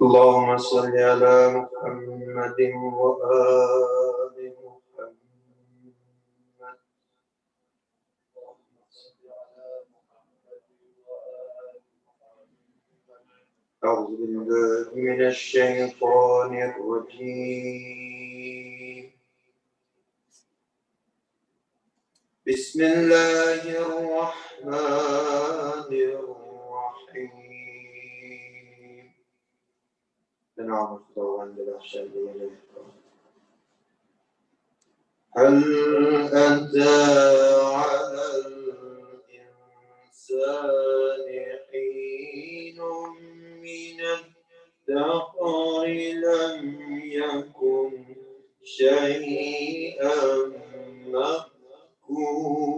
اللهم صل على محمد وآل محمد. أعوذ بالله من الشيطان الرجيم. بسم الله الرحمن الرحيم. به نام خداوند بخشنده مهربان. هل أتى على الإنسان حين من الدهر لم يكن شيئا مذكورا.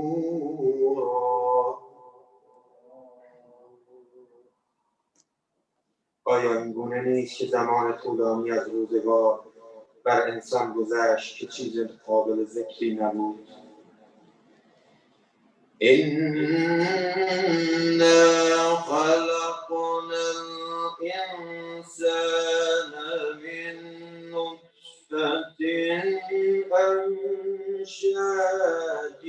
آیا این گونه نیست که زمان طولانی از روزگار بر انسان گذشت که چیز قابل ذکری نبود؟ إنا خلقنا الإنسان من نطفة أمشاج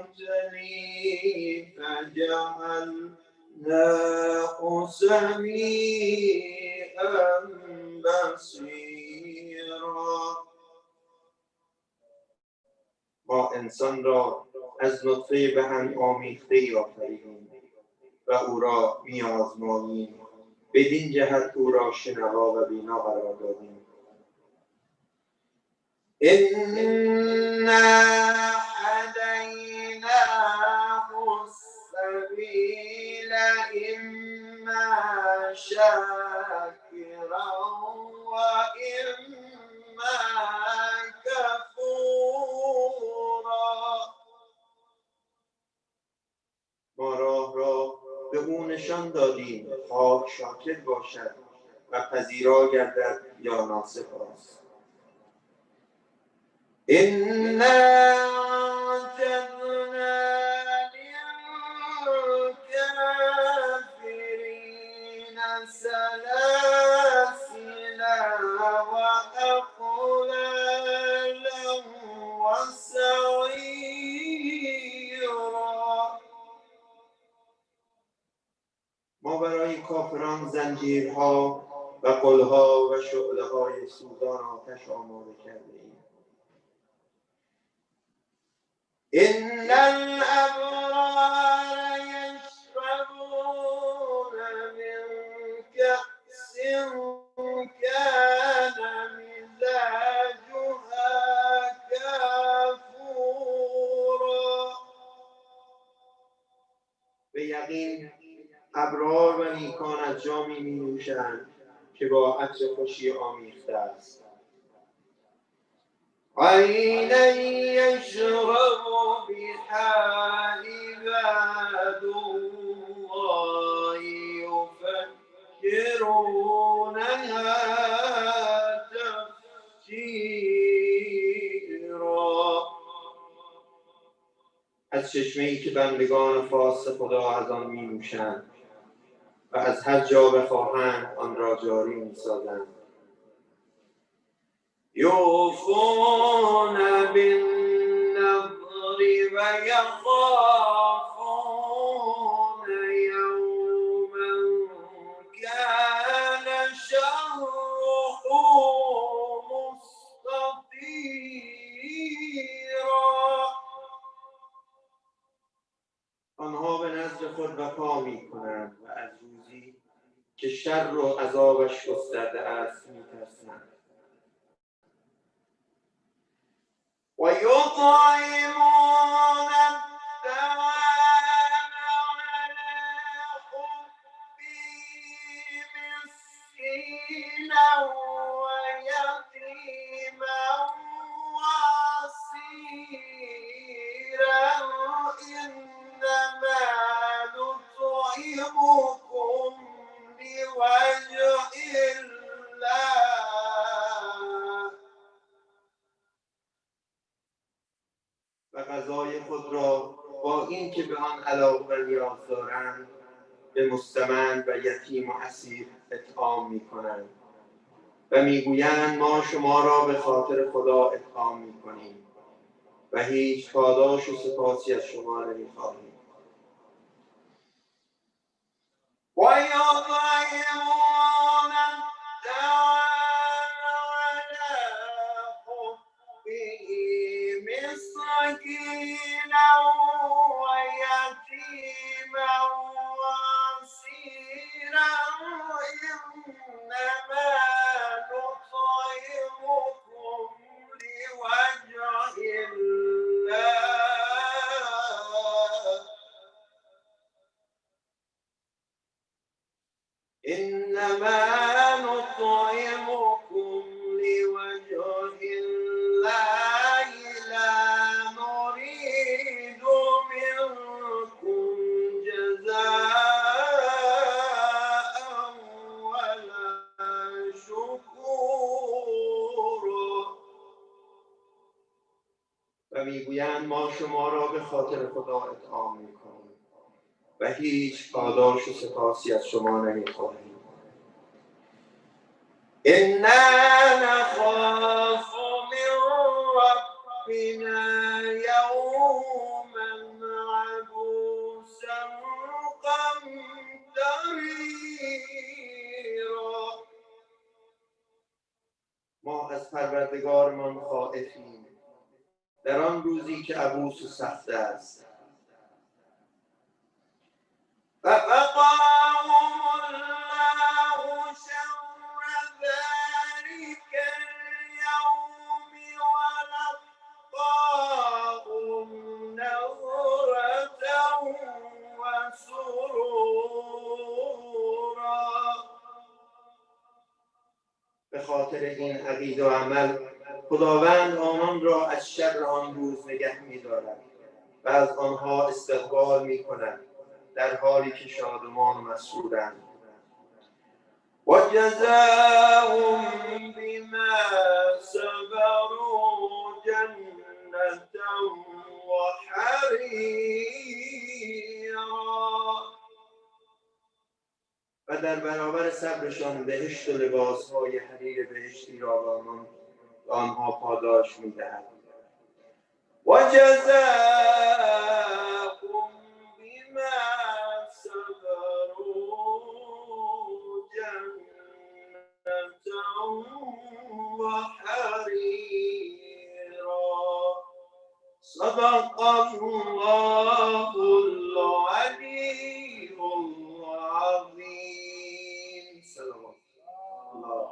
نبتليه فجعلناه سميعا بصيرا. ما انسان را از نطفه به هم آمیخته‌ای آفریدیم و او را می‌آزماییم، بدین جهت او را شنوا و بینا قرار دادیم. إنا هدیناه السبیل إما شاکرا و إما کفورا. ما راه را به او نشان دادیم، خواه شاکر باشد و پذیرا گردد یا ناسپاس. إنا أعتدنا للكافرين سلاسل وأغلالا وسعيرا. ما برای کافران زنجیرها و قلها و شعله‌های سوزان آتش آماده کرده ایم. إن الأبرار يشربون من كأس كان مزاجها كافورا. به یقین ابرار و نیکان از جامی می نوشند که با عطر خوشی آمیخته است. عینا یشرب بها عباد الله یفجرونها تفجیرا. از چشمه‌ای که بندگان خاص خدا از آن می نوشند و از هر جا بخواهند آن را جاری می سازند. یوفون بالنذر و یخافون یوما کان شره مستطیرا. آنها به نذر خود وفا می کنند و از روزی که شر و عذابش گسترده است می ترسند. و یطعمون الطعام علی حبه مسکینا و یتیما و اسیرا انما نطعمکم لوجه الله. و غذای خود را با این که به آن علاقه و نیاز دارند به مستمند و یتیم و اسیر اطعام می‌کنند و میگویند ما شما را به خاطر خدا اطعام می‌کنیم و هیچ پاداش و سپاسی از شما نمی‌خواهیم. و یطعمون الطعام علی حبه مسکینا و یتیما و اسیرا انما نطعمکم لوجه الله إنما نطعمكم لوجه الله لا نريد منكم جزاء ولا شكورا. و میگویند ما شما را به خاطر خدا اطعام میکنیم و هیچ پاداش و سپاسی از شما نمیخواهیم. إنا نخاف من ربنا يوما عبوسا قمطريرا. ما از پروردگارمان خائفیم در آن روزی که عبوس و سخت است. فوقاهم الله شر ذلك اليوم ولقاهم نظرة وسرورا. به خاطر این عقیده و عمل خداوند آنان را از شر آن روز نگه می‌دارد و از آنها استقبال می‌کند در حالی که شادمان و مسرورند. و جزاهم بما صبروا جنة و حریرا. و در برابر صبرشان بهشت و لباسهای حریر بهشتی را به آنها پاداش می‌دهد. و جزاهم بما صبروا جنة و حریرا. صدق الله العلی العظیم. سلام الله.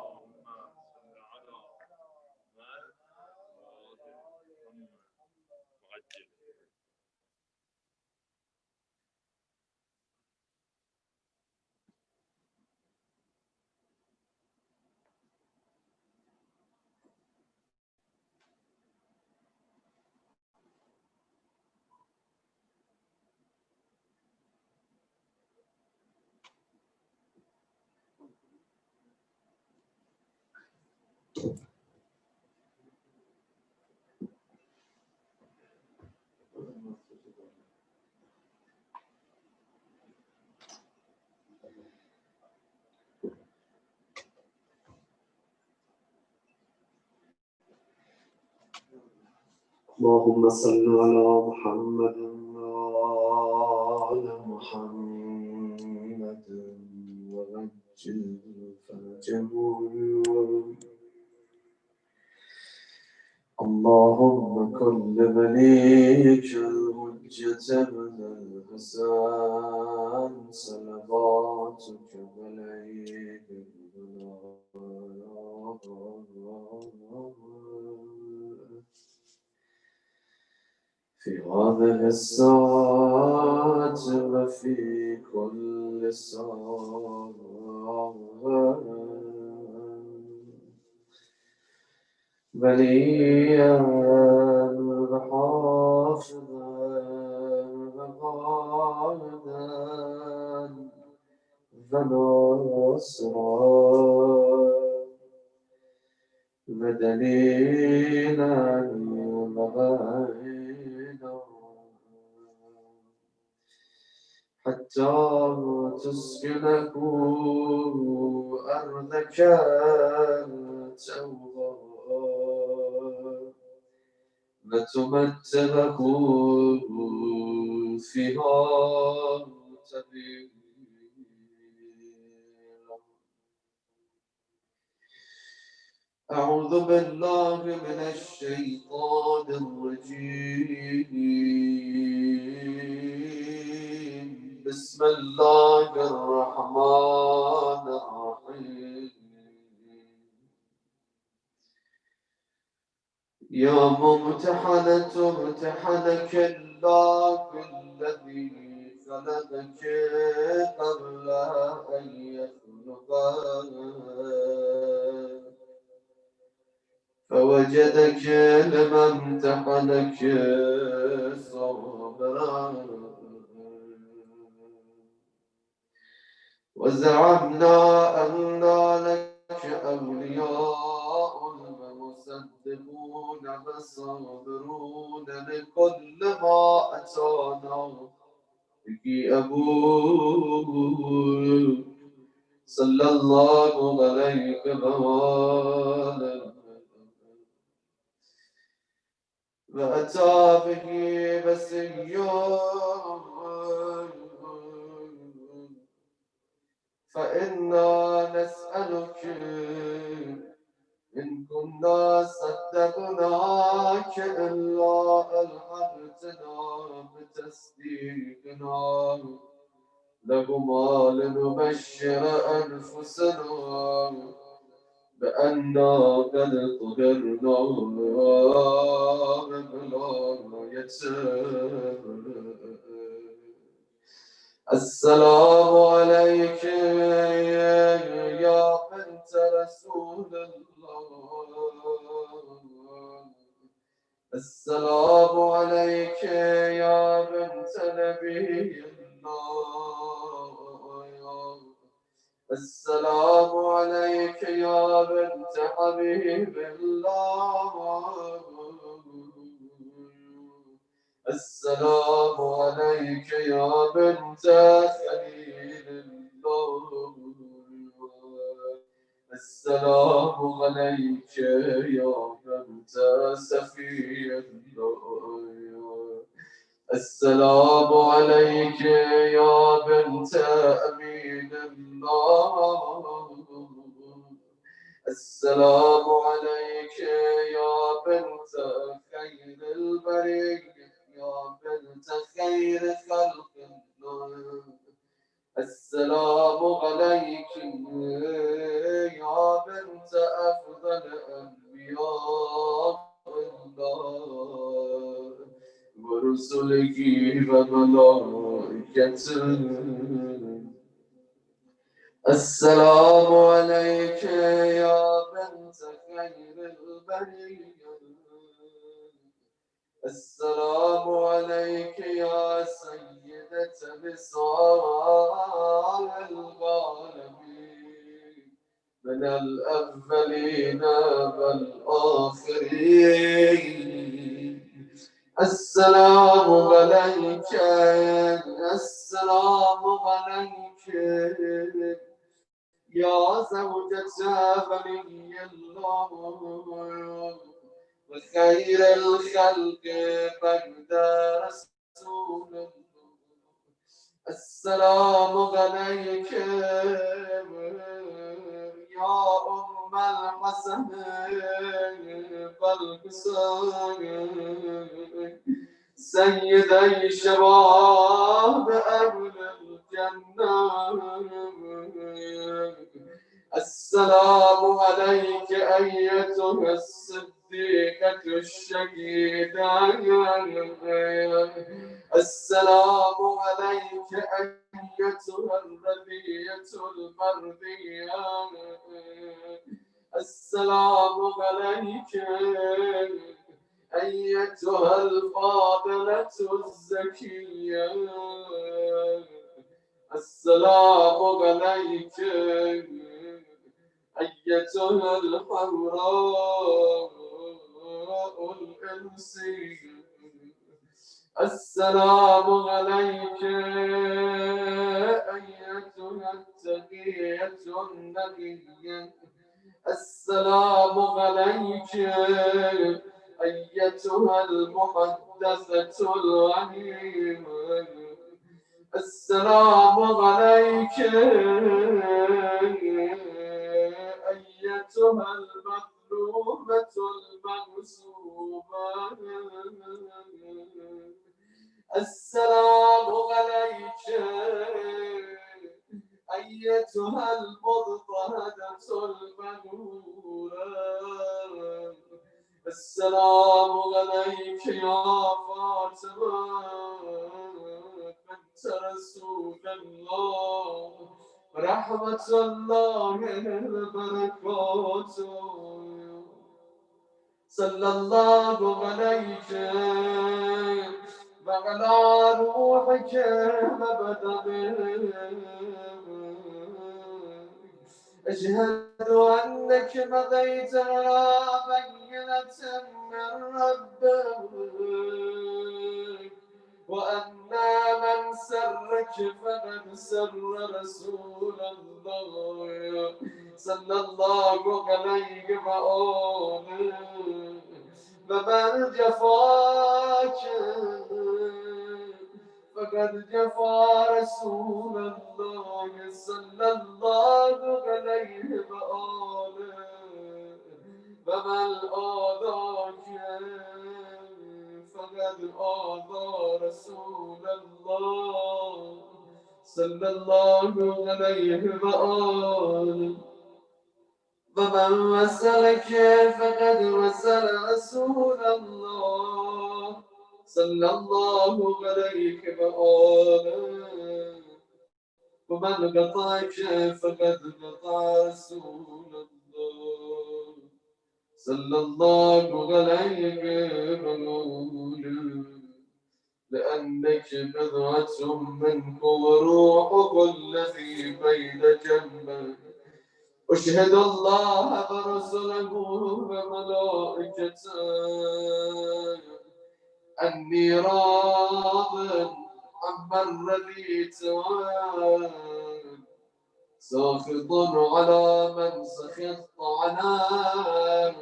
اللهم صل على محمد وآل محمد وعجل فرجهم. اللهم كن لوليك الحجة بن الحسن صلواتك عليه في هذه الساعة وفي كل ساعة وليا وحافظا وقائدا وناصرا ودليلا وغيرا حتى تسكنه أرضك توغى وتمتعه فيها تبيلا. أعوذ بالله من الشيطان الرجيم. بسم الله الرحمن الرحيم. يا ممتحنة امتحنك الله الذي خلقك قبل أن يخلقك فوجدك لما امتحنك صابرا وزعمنا أن لك أولياء ومصدقون وصابرون لكل ما أتانا به أبوك صلى الله عليه وآله وأتى به بسيار فإنا نسألك إن كنا صدقناك إلا ألحقتنا بتصديقنا لهما لنبشر أنفسنا بأننا قد قدرنا بولاية السلام عليك يا بنت رسول الله. السلام عليك يا بنت نبي الله. السلام عليك يا بنت حبيب الله. السلام عليك يا بنت خليل الله. السلام عليك يا بنت سفي الله. السلام عليك يا بنت أمين الله. السلام عليك يا بنت خير البرية يا بنت خير خلق الله. السلام عليك يا بنت أفضل أنبياء الله ورسله وملائكته. السلام عليك يا بنت خير البرية. السلام عليك يا سيدة نساء العالمين من الأولين والآخرين. السلام عليك السلام عليك يا زوجة ولي الله وخير الخلق بعد رسول الله. السلام عليك يا أم الحسن والحسين سيدي شباب أهل الجنة. السلام عليك أيتها الصديقة الشهيدة. السلام عليك أيتها النبية المرضية. السلام عليك أيتها الفاضلة الزكية. السلام عليك أيتها الحمراء الأنسية. السلام عليك أيتها التقية النبية. السلام عليك أيتها المحدثة الغنيمة. السلام عليك أيتها المظلومة المغصوبة. السلام عليك أيتها المضطهدة المغرورة. السلام عليك يا فاطمة بنت رسول الله ورحمة الله وبركاته. صلى الله عليك وعلى روحك وبدنك. أشهد أنك مضيت على بينة من ربك وأن من سرك فقد سر رسول الله صلى الله عليه وآله. ومن جفاك فقد جفا رسول الله صلى الله عليه وآله. ومن آذاك فقد آذى رسول الله صلى الله عليه وآله. ومن وسلك فقد وسل رسول الله صلى الله عليه وآله. ومن قطعك فقد قطع رسول الله صلى الله عليه وآله. لأنك بضعة منك وروحه الذي بين جنبك. أشهد الله ورسله وملائكته أني راض عمن رضيت ساخط على من سخطت عليه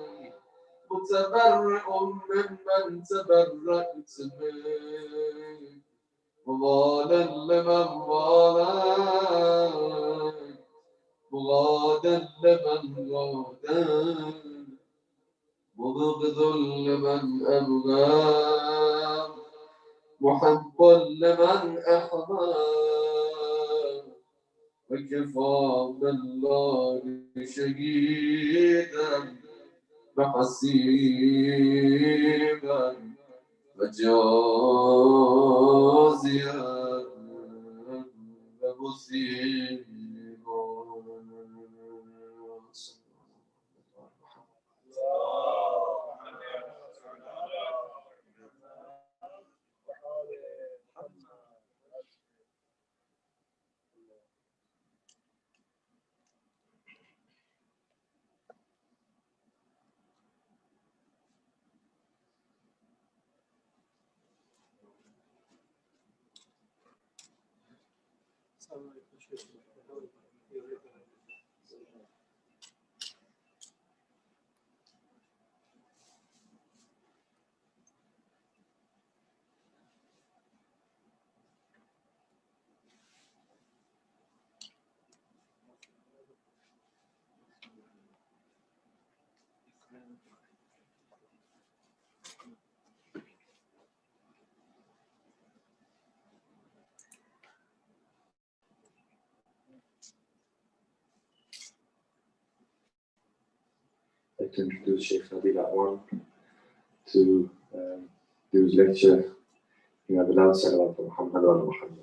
متبرئ ممن تبرأت به موالا لمن والاه مغادا لمن غادا مبغض لمن أبغى محب لمن أحبى. وكفى بالله شهيدا وحسيبا وجازيا ومسيبا. I'd like to introduce Sheikh Nabil Awan to do his lecture. You have allowed Salawat Muhammad wa Muhammad.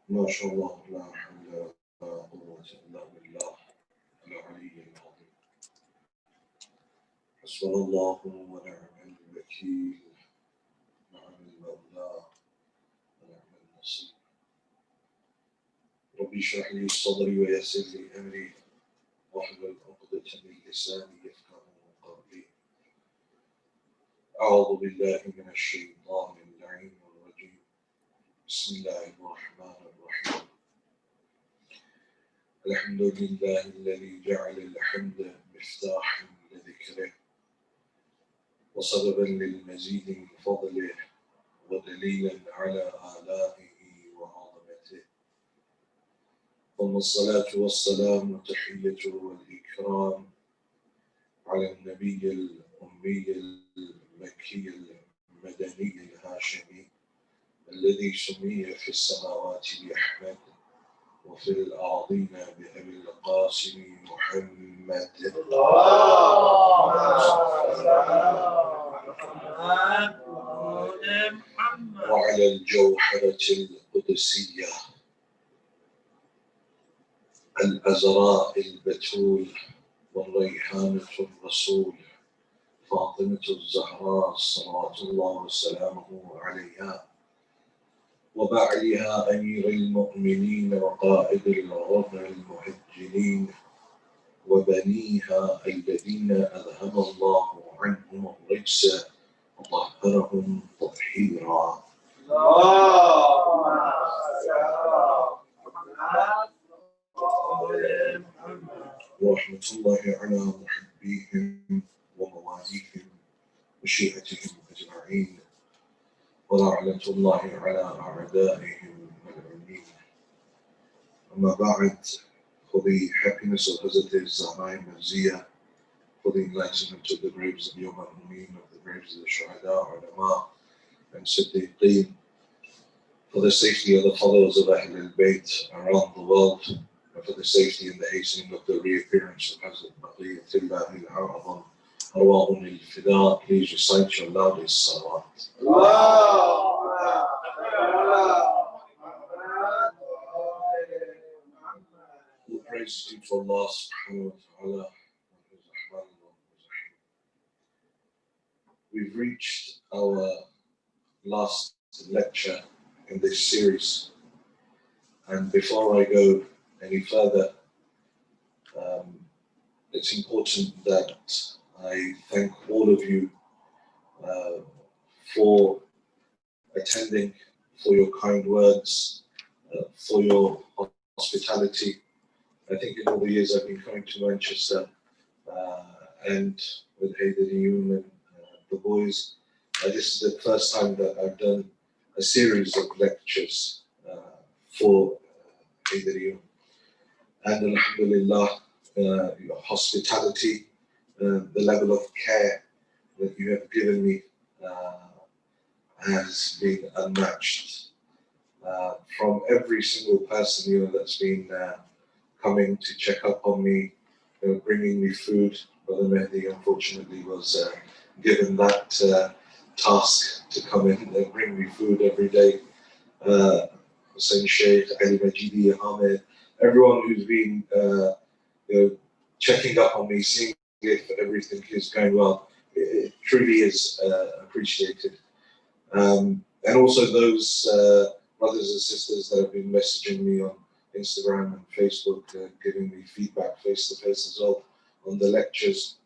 ما شاء الله لا حول ولا قوة إلا بالله العلي العظيم. حسبنا الله ونعم الوكيل نعم المولى ونعم النصير ربي اشرح لي صدري ويسر لي امري واحلل عقدة من لساني يفقه قولي أعوذ بالله من الشيطان اللعين الرجيم بسم الله الرحمن الرحيم الحمد لله الذي جعل الحمد مفتاحا لذكره وسببا للمزيد من فضله ودليلا على آلائه وعظمته ثم الصلاة والسلام والتحية والإكرام على النبي الأمي المكي المدني الهاشمي الذي سمي في السماوات بأحمد وفي الأرضين بأبي القاسم محمد وعلى الجوهرة القدسية الأزراء البتول والريحانة الرسول فاطمة الزهراء صلوات الله وسلامه عليها وبعلها أمير المؤمنين وقائد الغر المهجلين وبنيها الذين أذهب الله عنهم الرجس وطهرهم تطهيرا ورحمة الله على محبيهم ومواليهم وشيعتهم أجمعين ولعنة الله على أعدائهم ملعونين. أما بعد, for the happiness of Hazrat Zahra Marzia, for the enlightenment of the graves of Yom al-Mumin, of the graves of the Shuhada, Ulama, and Siddiqeen, for the safety of the followers of Ahl al-Bayt around the world, and for the safety and the hastening of the reappearance of Hazrat Baqiyatullah al-A'zam, Arwahun al-Fida, please recite your loudest salawat. All praise is due to Allah subhanahu wa ta'ala. We've reached our last lecture in this series, and before I go any further, it's important that I thank all of you for attending, for your kind words, for your hospitality. I think in all the years I've been coming to Manchester and with Haidariyun and the boys, this is the first time that I've done a series of lectures for Haidariyun. And alhamdulillah, your hospitality, the level of care that you have given me has been unmatched. From every single person that's been coming to check up on me, bringing me food. Brother Mehdi unfortunately was given that task to come in and bring me food every day. Hussein Sheikh, Ali Majidi, Ahmed, everyone who's been checking up on me, seeing if everything is going well, it truly is appreciated. And also those brothers and sisters that have been messaging me on Instagram and Facebook, giving me feedback face to face as well on the lectures.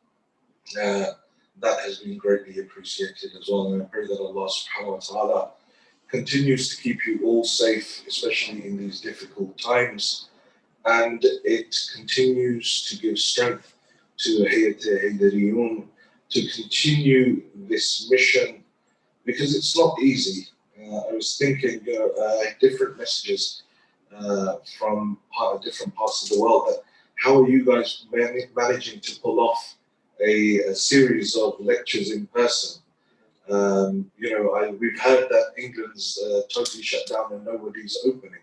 That has been greatly appreciated as well. And I pray that Allah subhanahu wa ta'ala continues to keep you all safe, especially in these difficult times. And it continues to give strength to Hiyat Haidariyun to continue this mission, because it's not easy. I was thinking different messages from different parts of the world, that how are you guys managing to pull off a series of lectures in person? We've heard that England's totally shut down and nobody's opening.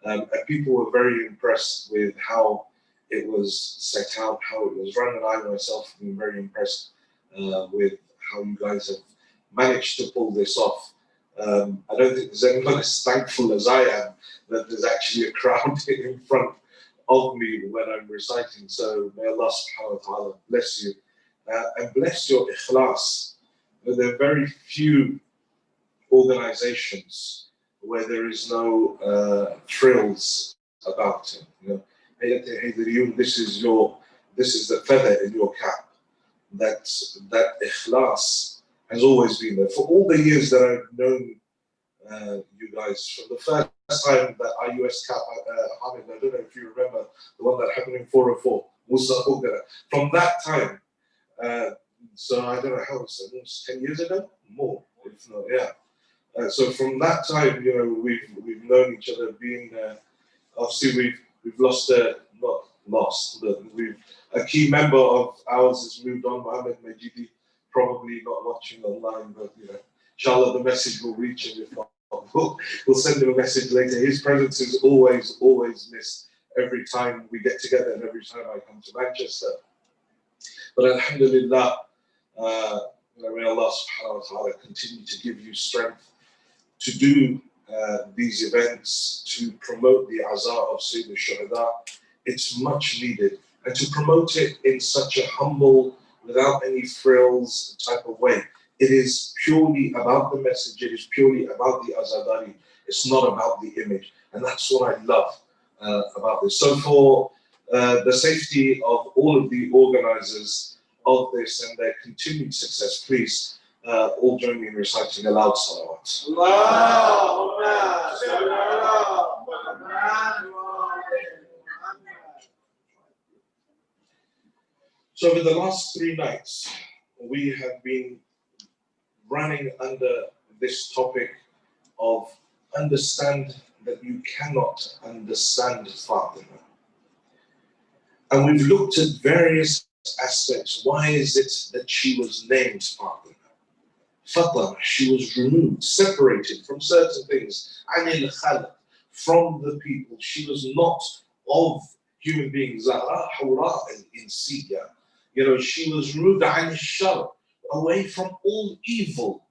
And people were very impressed with how it was set out, how it was run, and I myself have been very impressed with how you guys have managed to pull this off. I don't think there's anyone as thankful as I am that there's actually a crowd in front of me when I'm reciting. So may Allah subhanahu wa ta'ala bless you and bless your ikhlas. There are very few organizations where there is no frills about it. You know, Hiyat Hidriyoon, this is the feather in your cap. That ikhlas has always been there. For all the years that I've known you guys, from the first time that IUS cap, Hamid, I don't know if you remember the one that happened in 404, Musa Hogara. From that time, so I don't know how it's almost 10 years ago, more, if not, yeah. So from that time, you know, we've known each other. Being obviously we've lost not lost, but a key member of ours has moved on. Mohammed Majidi, probably not watching online, but you know, inshallah the message will reach him. If not, we'll send him a message later. His presence is always missed every time we get together and every time I come to Manchester. But alhamdulillah, may Allah subhanahu wa ta'ala continue to give you strength to do these events, to promote the azar of Sayyid al-Shuhada. It's much needed. And to promote it in such a humble, without any frills type of way. It is purely about the message. It is purely about the azadari. It's not about the image. And that's what I love about this. So for the safety of all of the organizers of this and their continued success, please all join me in reciting aloud salawat. So over the last 3 nights, we have been running under this topic of understand that you cannot understand Fatima. And we've looked at various aspects. Why is it that she was named Fatima? Fatima, she was removed, separated from certain things, anil khalq, from the people. She was not of human beings. Zahra Hawra al-Insiya. You know, she was removed anil shar, away from all evil.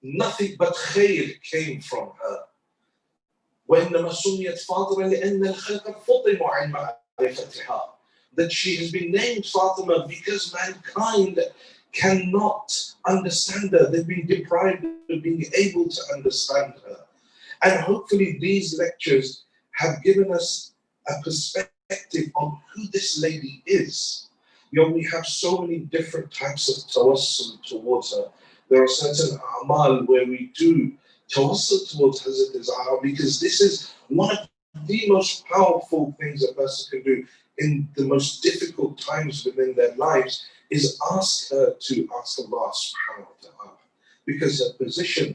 Nothing but khair came from her. وإنما سميت فاطمة لأن الخلق فطموا عن معرفتها. That she has been named Fatima because mankind cannot understand her. They've been deprived of being able to understand her. And hopefully these lectures have given us a perspective on who this lady is. You know, we have so many different types of tawassul towards her. There are certain a'mal where we do tawassul towards Hazrat Zahra because this is one of the most powerful things a person can do in the most difficult times within their lives is ask her to ask Allah subhanahu wa ta'ala. Because her position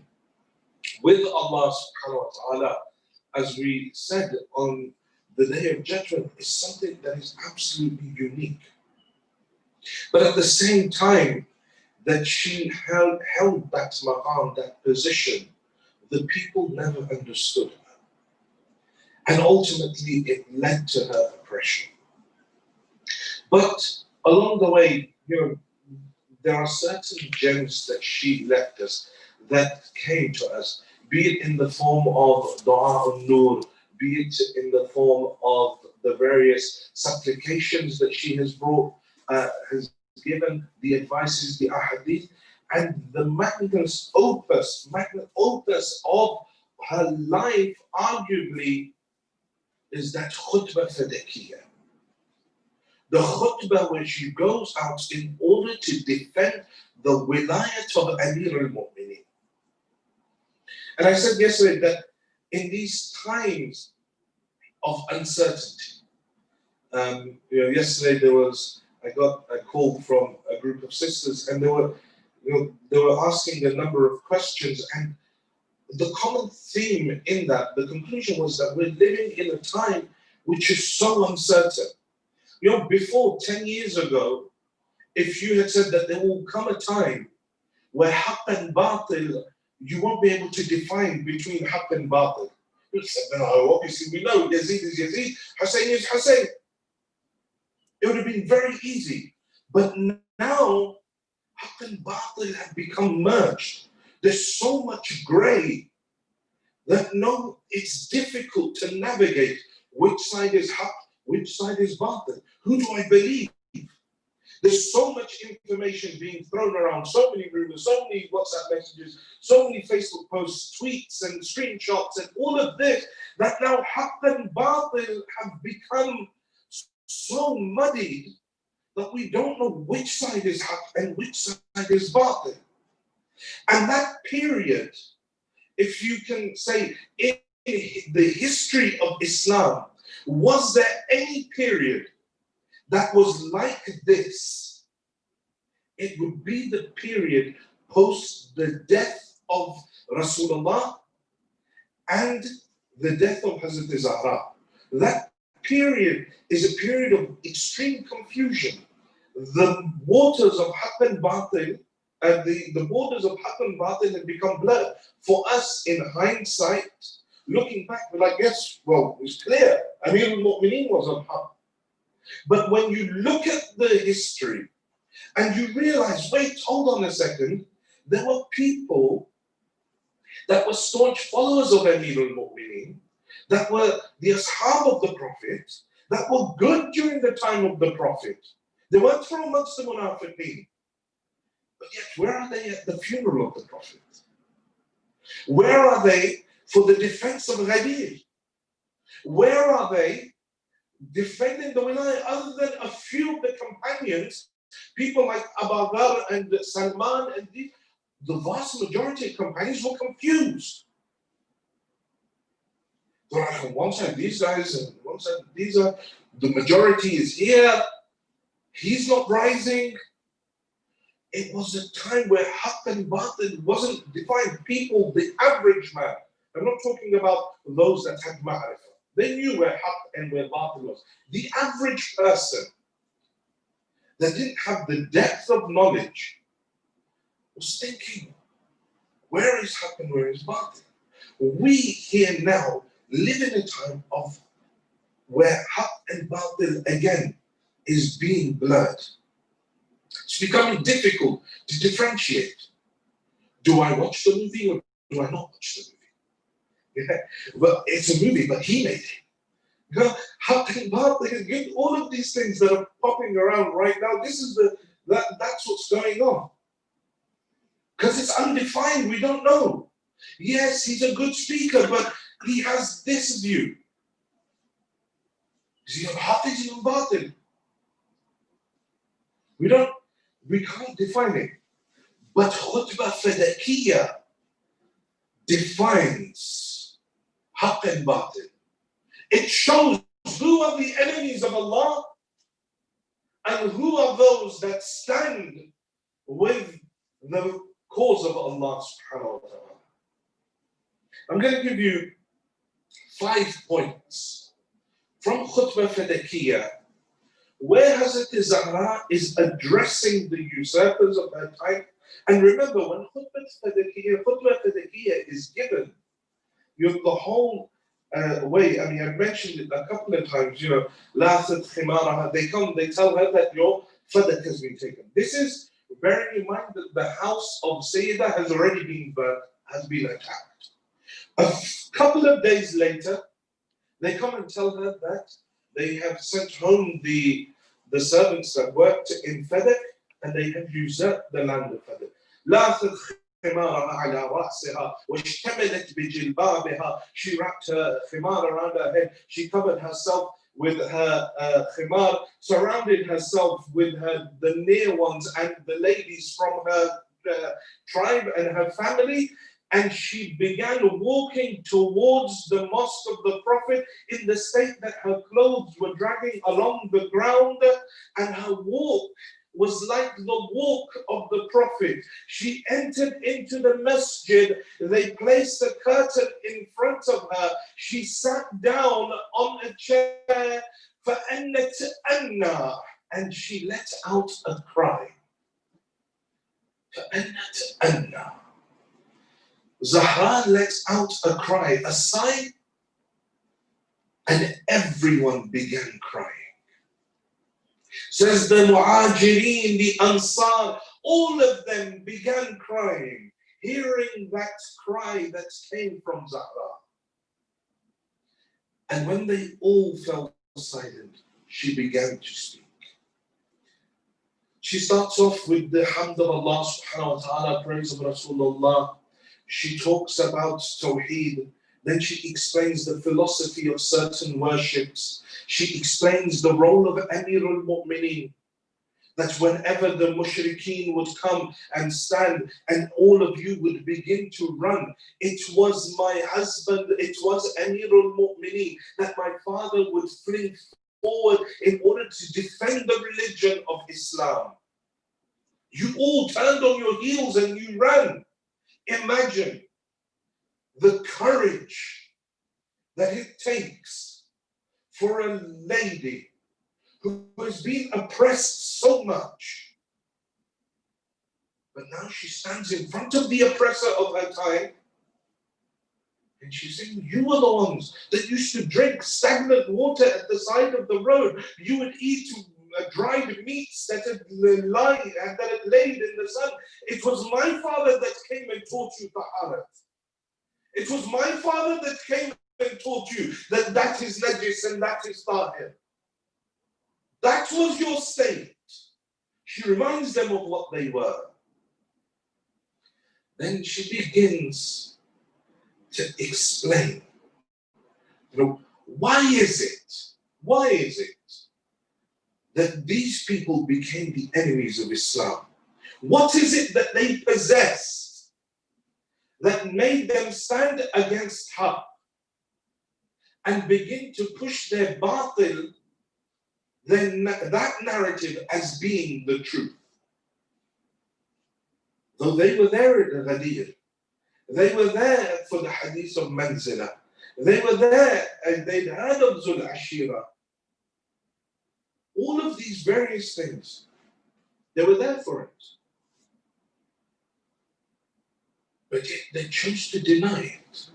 with Allah subhanahu wa ta'ala, as we said on the Day of Judgment, is something that is absolutely unique. But at the same time that she held that maqam, that position, the people never understood her. And ultimately it led to her oppression. But along the way, you know, there are certain gems that she left us that came to us, be it in the form of Dua al-Nur, be it in the form of the various supplications that she has brought, has given, the advices, the ahadith, and the magnum opus of her life, arguably, is that khutbah fadakiyah. The khutbah where she goes out in order to defend the wilayat of Amir al-Mu'mineen. And I said yesterday that in these times of uncertainty, yesterday I got a call from a group of sisters, and they were asking a number of questions, and the common theme in that, the conclusion was that we're living in a time which is so uncertain. You know, before 10 years ago, if you had said that there will come a time where haqq and batil, you won't be able to define between haqq and batil. You said, no, obviously we know Yazid is Yazid, Hussein is Hussein. It would have been very easy. But now, haqq and batil have become merged. There's so much gray that it's difficult to navigate which side is haqq, which side is batil. Who do I believe? There's so much information being thrown around, so many rumors, so many WhatsApp messages, so many Facebook posts, tweets and screenshots and all of this, that now haqq and batil have become so muddied that we don't know which side is haqq and which side is batil. And that period, if you can say, in the history of Islam, was there any period that was like this? It would be the period post the death of Rasulullah and the death of Hazrat Zahra. That period is a period of extreme confusion. The waters of haqq and batil, the borders of haqq and batil have become blurred. For us, in hindsight, looking back, we're like, yes, well, it's clear. Amir al-Mu'mineen was on haqq. But when you look at the history and you realize, wait, hold on a second, there were people that were staunch followers of Amir al-Mu'mineen, that were the ashab of the Prophet, that were good during the time of the Prophet. They weren't from amongst the munafiqeen. But yet, where are they at the funeral of the Prophet? Where are they for the defense of Ghadir? Where are they defending the wilayah, other than a few of the companions, people like Abu Dhar and Salman, and the vast majority of companions were confused. They're like, on one side these guys, and on one side these are, the majority is here, he's not rising. It was a time where haqq and batil wasn't defined. People, the average man, I'm not talking about those that had ma'rifah. They knew where haqq and where batil was. The average person that didn't have the depth of knowledge was thinking, where is haqq and where is batil? We here now live in a time of where haqq and batil again is being blurred. It's becoming difficult to differentiate. Do I watch the movie or do I not watch the movie? Yeah. Well, it's a movie, but he made it. Haqq and batil, all of these things that are popping around right now, this is that's what's going on. Because it's undefined, we don't know. Yes, he's a good speaker, but he has this view. Is he on haqq, is he on batil? We can't define it. But khutbah fadakiyah defines haqq and batil. It shows who are the enemies of Allah and who are those that stand with the cause of Allah subhanahu wa ta'ala. I'm going to give you 5 points from khutbah fadakiyah where Hazrat Zahra is addressing the usurpers of her time. And remember, when khutbah fadakiyah is given, the whole way, I mean, I've mentioned it a couple of times, lasat khimaraha, they come, they tell her that your fadak has been taken. This is, bearing in mind that the house of Sayyidah has already been burnt, has been attacked. A couple of days later, they come and tell her that they have sent home the servants that worked in Fadak, and they have usurped the land of Fadak. لاثت خمارها على رأسها واشتملت بجلبابها. She wrapped her khimar around her head. She covered herself with her khimar, surrounded herself with the near ones and the ladies from her tribe and her family. And she began walking towards the mosque of the Prophet in the state that her clothes were dragging along the ground, and her walk was like the walk of the Prophet. She entered into the masjid. They placed a curtain in front of her. She sat down on a chair, فَأَنَّتْ أَنَّا, and she let out a cry. فَأَنَّتْ أَنَّا. Zahra lets out a cry, a sigh, and everyone began crying. Says the Muhajirin, the Ansar, all of them began crying, hearing that cry that came from Zahra. And when they all fell silent, she began to speak. She starts off with the hamd of Allah subhanahu wa ta'ala, praise of Rasulullah. She talks about Tawheed. Then she explains the philosophy of certain worships. She explains the role of Amir al-Mu'mineen. That whenever the mushrikeen would come and stand and all of you would begin to run, it was my husband, it was Amir al-Mu'mineen, that my father would fling forward in order to defend the religion of Islam. You all turned on your heels and you ran. Imagine the courage that it takes for a lady who has been oppressed so much, but now she stands in front of the oppressor of her time and she's saying, you were the ones that used to drink stagnant water at the side of the road. You would eat dried meats that had laid in the sun. It was my father that came and taught you taharat. It was my father that came and taught you that that is najis and that is tahir. That was your state. She reminds them of what they were. Then she begins to explain, why is it that these people became the enemies of Islam? What is it that they possessed that made them stand against haqq and begin to push their batil, then that narrative as being the truth? Though they were there at the Ghadir, they were there for the hadith of Manzila, they were there and they'd heard of Zul Ashira. All of these various things, they were there for it. But yet they chose to deny it.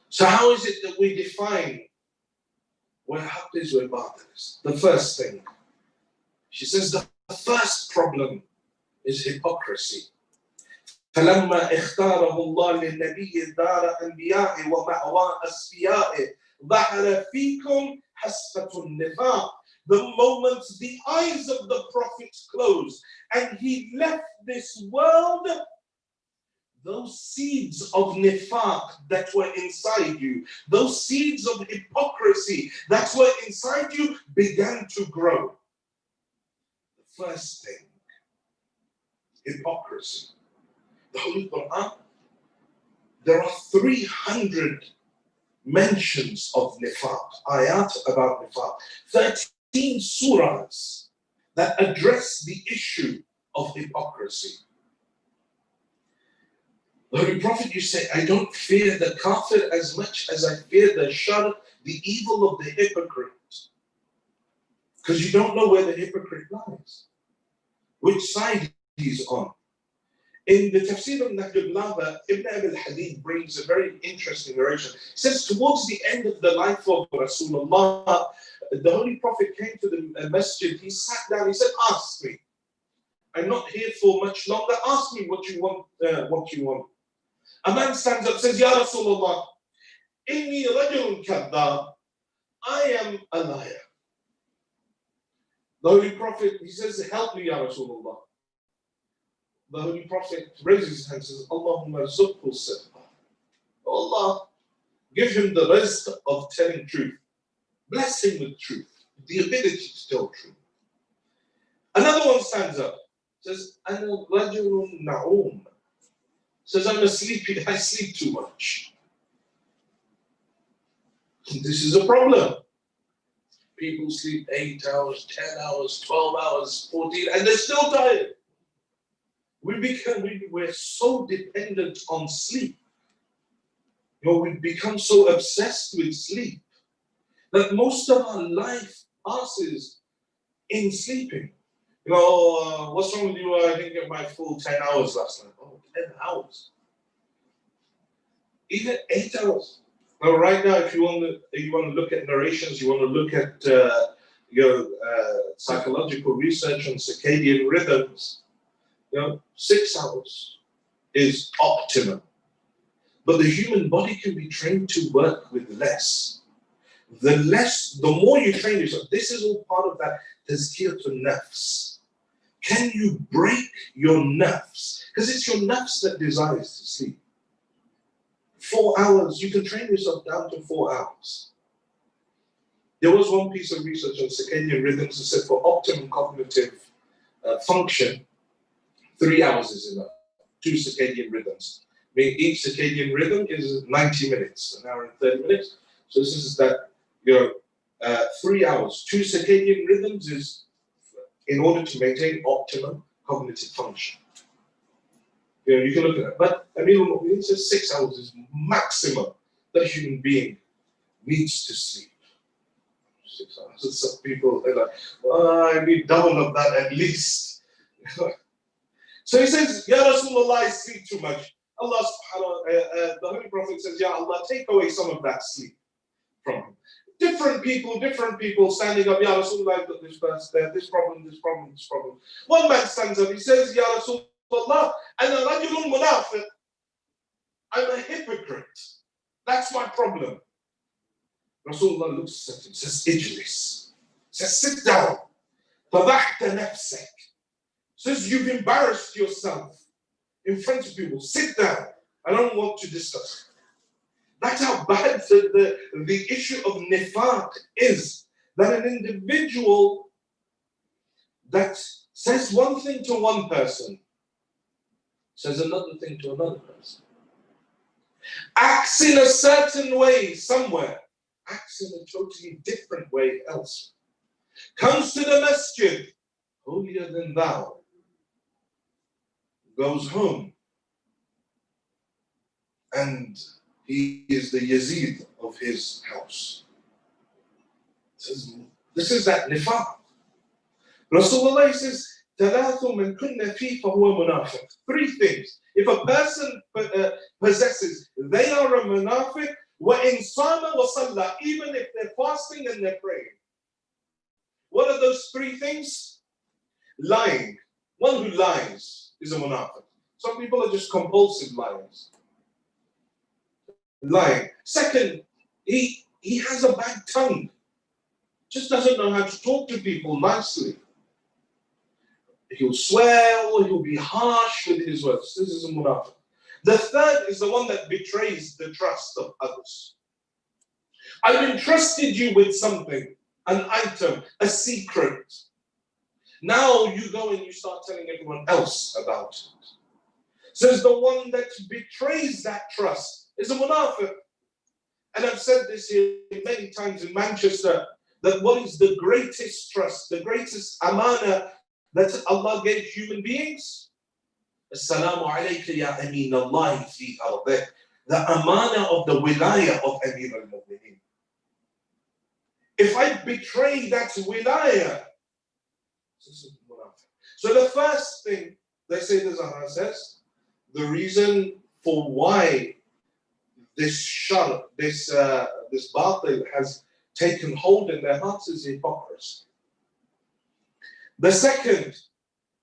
So how is it that we define where haqq is, where batil is? The first thing, she says the first problem is hypocrisy. فلما اختاره الله للنبي دار أنبيائه ومأوى أصفيائه ظهر فيكم حسبة النفاق. The moment the eyes of the prophet closed and he left this world, those seeds of nifaq that were inside you, those seeds of hypocrisy that were inside you began to grow. The first thing, hypocrisy. The Holy Quran, there are 300 mentions of nifaq, ayat about nifaq, 13 surahs that address the issue of hypocrisy. The Holy Prophet used to say, I don't fear the kafir as much as I fear the shar, the evil of the hypocrite. Because you don't know where the hypocrite lies, which side he's on. In the Tafsir of Nahj al-Balagha, Ibn Abi al-Hadid brings a very interesting narration. He says, towards the end of the life of Rasulullah, the Holy Prophet came to the masjid, he sat down, he said, ask me. I'm not here for much longer, ask me what you want. A man stands up and says, Ya Rasulullah, inni rajulun kadhab, I am a liar. The Holy Prophet, he says, help me, Ya Rasulullah. The Holy Prophet raises his hand and says, Allahumma zubhu sidqa. Allah, give him the rizq of telling truth. Bless him with truth, the ability to tell truth. Another one stands up, says, Ana rajulun na'um. Says, I'm a sleepy, I sleep too much. This is a problem. People sleep 8 hours, 10 hours, 12 hours, 14, and they're still tired. We're so dependent on sleep. We've become so obsessed with sleep that most of our life passes in sleeping. What's wrong with you? I didn't get my full 10 hours last night. Oh, 10 hours. Even 8 hours. Now, right now, if you want to look at narrations, you want to look at psychological research on circadian rhythms, 6 hours is optimum. But the human body can be trained to work with less. the more you train yourself. This is all part of that tazkiyatun nafs. Can you break your nafs? Because it's your nafs that desires to sleep. 4 hours, you can train yourself down to 4 hours. There was one piece of research on circadian rhythms that said for optimum cognitive function, 3 hours is enough. 2 circadian rhythms. I mean, each circadian rhythm is 90 minutes, an hour and 30 minutes. So this is that, 3 hours. 2 circadian rhythms is in order to maintain optimum cognitive function. You can look at that. But I mean, it says 6 hours is maximum that a human being needs to sleep. 6 hours. So some people, they're like, I need double of that at least. So he says, Ya Rasulullah, I sleep too much. Allah subhanahu wa ta'ala, the Holy Prophet says, Ya Allah, take away some of that sleep from him. Different people standing up, Ya Rasulullah, I've got this verse there, this problem. One man stands up, he says, Ya Rasulullah, ana rajulun munafiq. I'm a hypocrite. That's my problem. Rasulullah looks at him, says, Ijlis. Says, sit down. Fadahta nafsak. Says, you've embarrassed yourself in front of people. Sit down. I don't want to discuss. That's how bad the issue of nifaq is. That an individual that says one thing to one person says another thing to another person. Acts in a certain way somewhere, acts in a totally different way elsewhere. Comes to the masjid, holier than thou. Goes home, and he is the Yazid of his house. This is that nifaq. Rasulullah says, ثلاث من كن فيه فهو منافق. 3 things. If a person possesses, they are a munafiq. وإن صام وصلى, even if they're fasting and they're praying. What are those 3 things? Lying. One who lies is a munafiq. Some people are just compulsive liars. Lying. Second, he has a bad tongue. Just doesn't know how to talk to people nicely. He'll swear or he'll be harsh with his words. This is a munafiq. The third is the one that betrays the trust of others. I've entrusted you with something, an item, a secret. Now you go and you start telling everyone else about it. Says the one that betrays that trust is a munafiq. And I've said this here many times in Manchester, that what is the greatest trust, the greatest amana that Allah gave human beings? Assalamu alayka ya ameen Allah fi ardih. The amana of the wilayah of Amir al-Mu'mineen. If I betray that wilayah, so the first thing, they say the Zahra says, the reason for why this shar, this batil has taken hold in their hearts is hypocrisy. The second,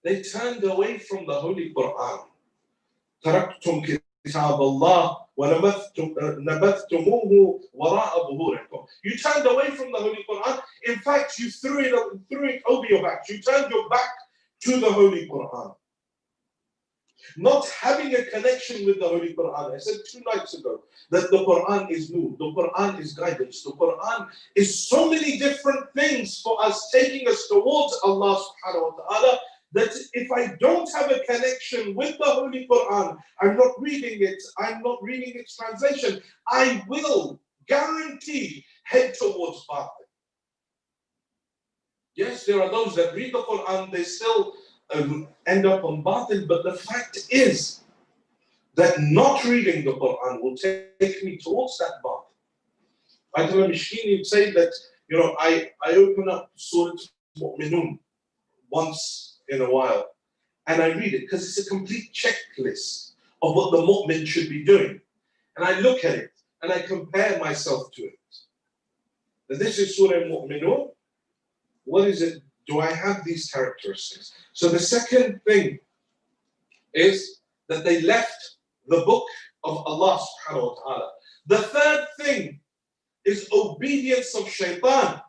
they turned away from the Holy Quran. تركتم كتاب الله ونبذتموه وراء ظهوركم. You turned away from the Holy Quran. In fact, you threw it over your back. You turned your back to the Holy Quran. Not having a connection with the Holy Quran. I said 2 nights ago that the Quran is nur, the Quran is guidance, the Quran is so many different things for us, taking us towards Allah subhanahu wa ta'ala, that if I don't have a connection with the Holy Quran, I'm not reading its translation, I will guarantee head towards batil. Yes, there are those that read the Quran, they still end up on batil, but the fact is that not reading the Quran will take me towards that batil. Ayatollah Mishkini would say that, I open up Surah Mu'minun once in a while and I read it because it's a complete checklist of what the mu'min should be doing. And I look at it and I compare myself to it. Now, this is Surah Mu'minun. What is it? Do I have these characteristics? So the second thing is that they left the book of Allah subhanahu wa ta'ala. The third thing is obedience of shaitan.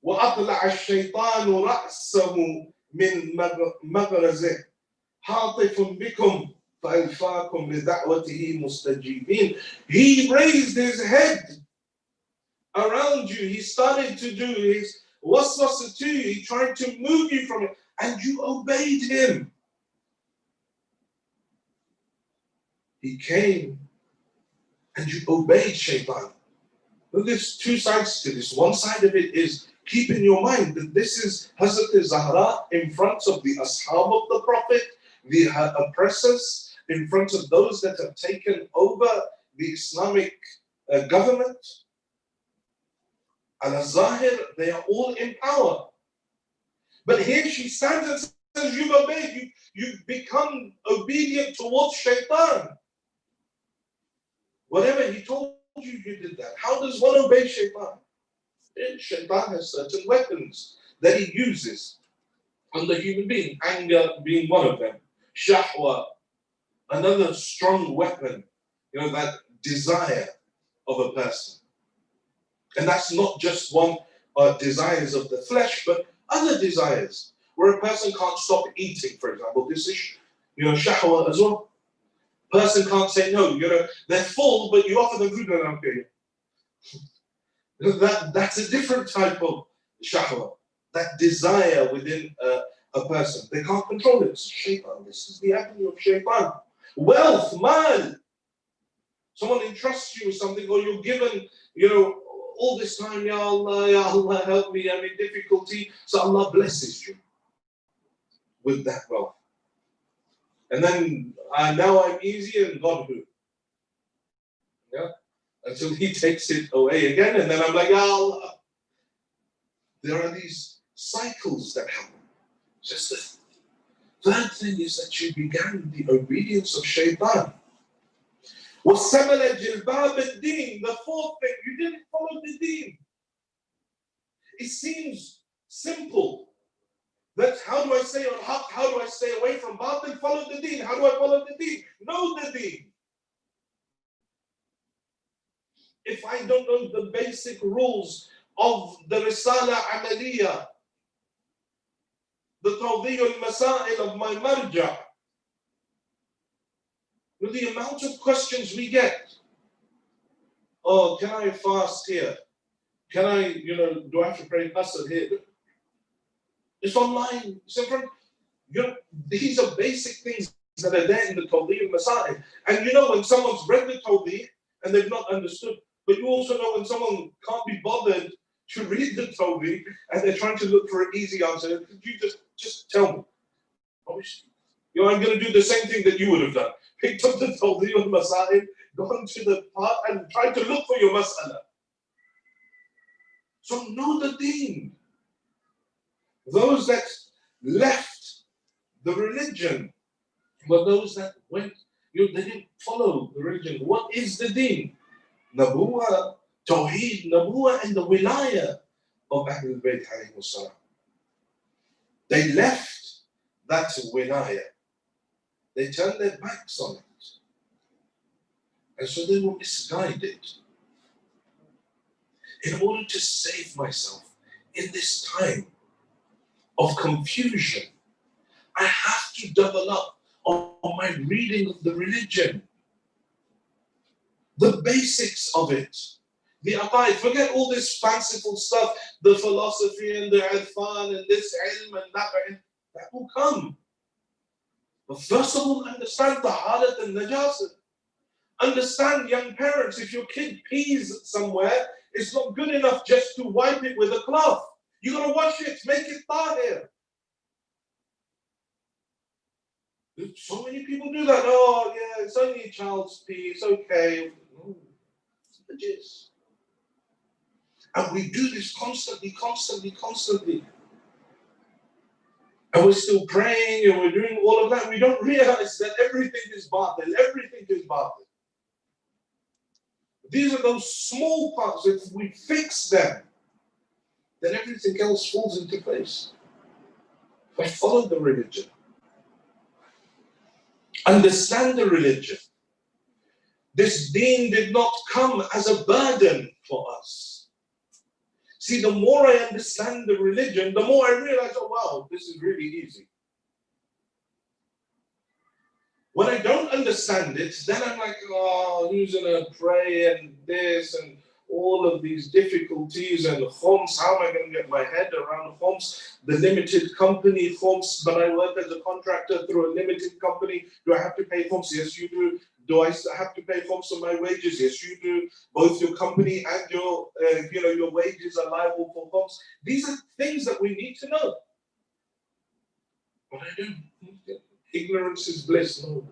وَأَطْلَعَ الشَّيْطَانُ رَأْسَهُ مِنْ مَغْرَزِهِ حَاطِفٌ بِكُمْ فَأَلْفَاكُمْ لِدَعْوَتِهِ مُسْتَجِيبِينَ. He raised his head around you. He started to do his waswasa to you. He tried to move you from it, and you obeyed him. He came and you obeyed shaitan. Well, there's two sides to this. One side of it is keep in your mind that this is Hazrat Zahra in front of the ashab of the Prophet, the oppressors, in front of those that have taken over the Islamic government. Al-Zahir, they are all in power. But here she stands and says, you've obeyed, you've become obedient towards shaitan. Whatever he told you, you did that. How does one obey shaitan? Shaitan has certain weapons that he uses on the human being. Anger being one of them. Shahwa, another strong weapon. That desire of a person. And that's not just one desires of the flesh, but other desires. Where a person can't stop eating, for example. This is, shahwa as well. Person can't say no. They're full, but you offer them food and okay. That's a different type of shahwa. That desire within a person. They can't control it. It's shaitan. This is the avenue of shaitan. Wealth, mal. Someone entrusts you with something, or you're given, all this time, Ya Allah, help me, I'm in difficulty. So Allah blesses you with that wealth. And then now I'm easy and God who? Yeah? Until he takes it away again, and then I'm like, Ya Allah. There are these cycles that happen. Just the third thing is that you began the obedience of shaitan. وَالسَّمَلَ جِلْبَابَ الدِّينِ. The fourth thing, you didn't follow the deen. It seems simple. That how do I stay on haqq? How do I stay away from batil? Follow the deen. How do I follow the deen? Know the deen. If I don't know the basic rules of the Risala Amaliya, the Tawdi al-Masail of my marja, with the amount of questions we get. Oh, can I fast here? Can I, do I have to pray Qasr here? It's online. It's in front. These are basic things that are there in the Tawdi al-Masail. And when someone's read the Tawdi and they've not understood, but you also know when someone can't be bothered to read the Tawdi and they're trying to look for an easy answer, could you just tell me? Obviously. I'm going to do the same thing that you would have done. Picked up the Tawdi al-Masail, gone to the part and tried to look for your mas'ala. So know the deen. Those that left the religion were those that went, they didn't follow the religion. What is the deen? Nabuwa, Tawheed, Nabuwa, and the wilayah of Ahlul Bayt alayhi salam. They left that wilayah. They turned their backs on it. And so they were misguided. In order to save myself in this time of confusion, I have to double up on my reading of the religion. The basics of it. The aqaid. Forget all this fanciful stuff, the philosophy and the irfan and this ilm and that. That will come. But first of all, understand taharat and najasat. Understand, young parents, if your kid pees somewhere, it's not good enough just to wipe it with a cloth. You got to wash it, make it tahir. So many people do that. Oh, yeah, it's only a child's pee, it's okay. No, it's najis. And we do this constantly. And we're still praying and we're doing all of that. We don't realize that everything is batil. Everything is batil. These are those small parts. If we fix them, then everything else falls into place. But follow the religion. Understand the religion. This deen did not come as a burden for us. See, the more I understand the religion, the more I realize, oh wow, this is really easy. When I don't understand it, then I'm like, oh, who's gonna pray and this and all of these difficulties and khums, how am I going to get my head around khums? The limited company khums, but I work as a contractor through a limited company. Do I have to pay khums? Yes, you do. Do I have to pay khums on my wages? Yes, you do. Both your company and your, your wages are liable for khums. These are things that we need to know. But I don't. Ignorance is bliss. No.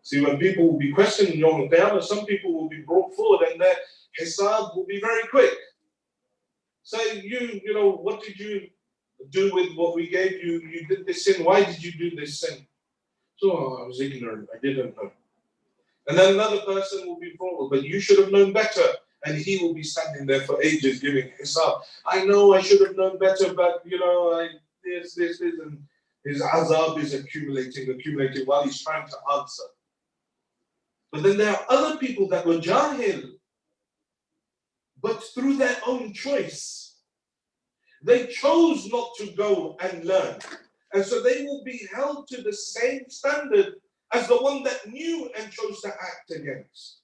See, when people will be questioning Yom Qiyamah, some people will be brought forward and their hisab will be very quick. Say, you know, what did you do with what we gave you? You did this sin. Why did you do this sin? So, I was ignorant. I didn't know. And then another person will be brought, but you should have known better. And he will be standing there for ages giving hisab. I know I should have known better, but, this, and his azab is accumulating while he's trying to answer. But then there are other people that were jahil, but through their own choice, they chose not to go and learn. And so they will be held to the same standard as the one that knew and chose to act against.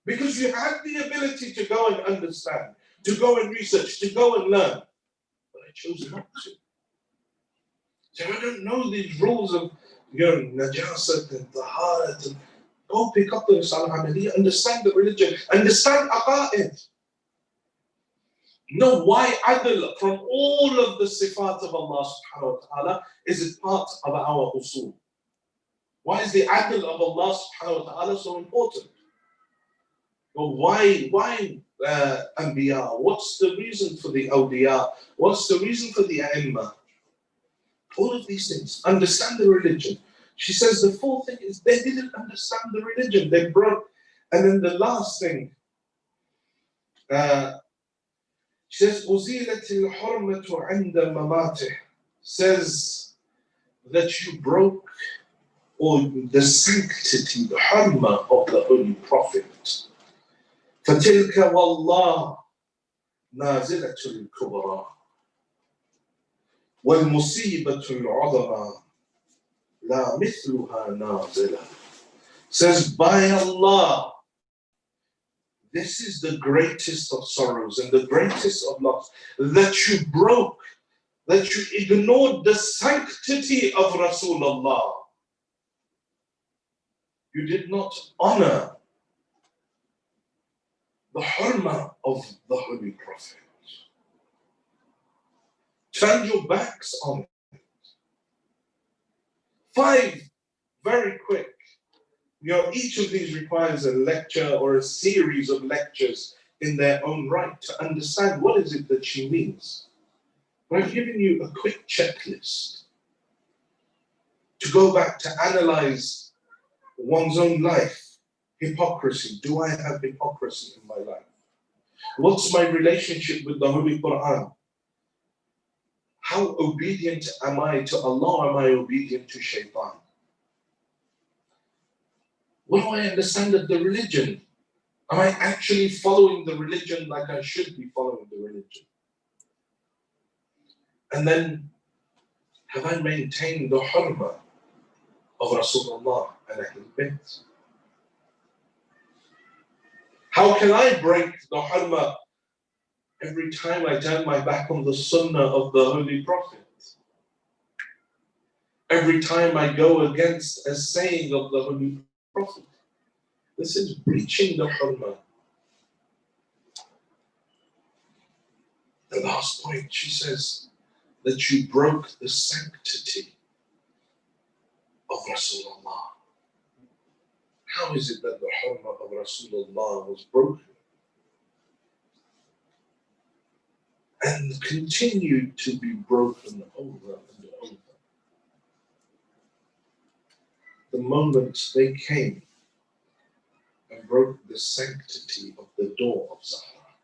Because you had the ability to go and understand, to go and research, to go and learn. But I chose not to. So I don't know these rules of najasat and taharat and go pick up the Salah Amaliyah, understand the religion, understand aqa'id. Know why adl from all of the sifat of Allah subhanahu wa ta'ala is it part of our usul. Why is the adl of Allah subhanahu wa ta'ala so important? Well, why anbiya? What's the reason for the awliya? What's the reason for the a'imma? All of these things. Understand the religion. She says the fourth thing is they didn't understand the religion. They broke. And then the last thing, she says, أُزِيلَتِ الْحُرْمَةُ عِنْدَ مَمَاتِهِ, says that you broke or the sanctity, the hurma of the Holy Prophet. فَتِلْكَ وَاللَّهِ نَازِلَةُ الْكُبْرَى وَالْمُصِيبَةُ الْعُظَمَى لَا مِثْلُهَا نَازِلَةٌ. Says, by Allah, this is the greatest of sorrows and the greatest of loss, that you broke, that you ignored the sanctity of Rasulullah. You did not honor the hurma of the Holy Prophet. Turned your backs on it. 5, very quick. Each of these requires a lecture or a series of lectures in their own right to understand what is it that she means. But I've given you a quick checklist to go back to analyze one's own life. Hypocrisy. Do I have hypocrisy in my life? What's my relationship with the Holy Quran? How obedient am I to Allah? Am I obedient to shaitan? What do I understand of the religion? Am I actually following the religion like I should be following the religion? And then, have I maintained the hurma of Rasulullah and Ahlul Bayt? How can I break the hurma every time I turn my back on the sunnah of the Holy Prophet? Every time I go against a saying of the Holy Prophet? This is breaching the hurma. The last point, she says, that you broke the sanctity of Rasulullah. How is it that the hurma of Rasulullah was broken and continued to be broken over and over? The moment they came and broke the sanctity of the door of Zahra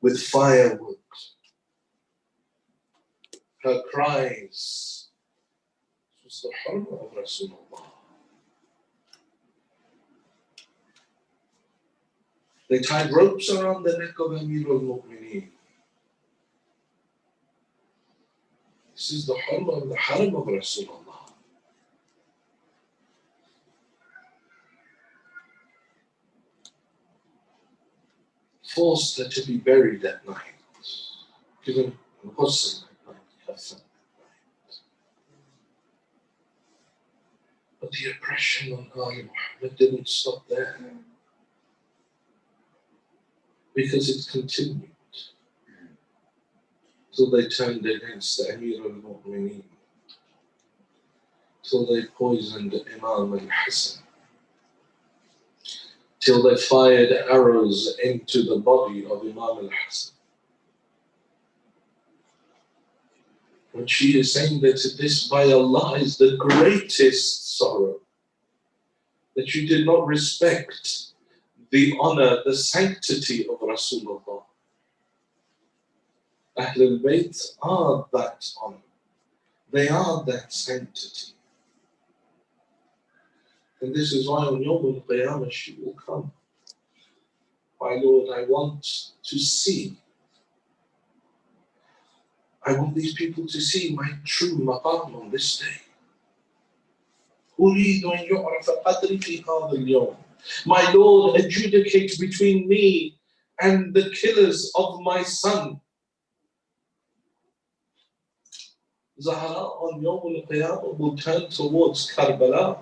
with firewood, her cries, it was the hurma of Rasulullah. They tied ropes around the neck of Amir al-Mu'mineen. This is the haram of Rasulullah. Forced her to be buried at night. Given ghusl at night, kafan at night. But the oppression on Ali Muhammad didn't stop there. Because it continued. Till they turned against the Amir al-Mu'mineen. Till they poisoned Imam al-Hassan. Till they fired arrows into the body of Imam al-Hassan. When she is saying that this by Allah is the greatest sorrow, that you did not respect the honor, the sanctity of Rasulullah. Ahlul Bayt are that honor. They are that sanctity. And this is why on Yawm al-Qiyamah she will come. My Lord, I want to see. I want these people to see my true maqam on this day. أريد أن يعرف قدري في هذا اليوم. My Lord, adjudicate between me and the killers of my son. Zahra on Yawm al-Qiyamah will turn towards Karbala.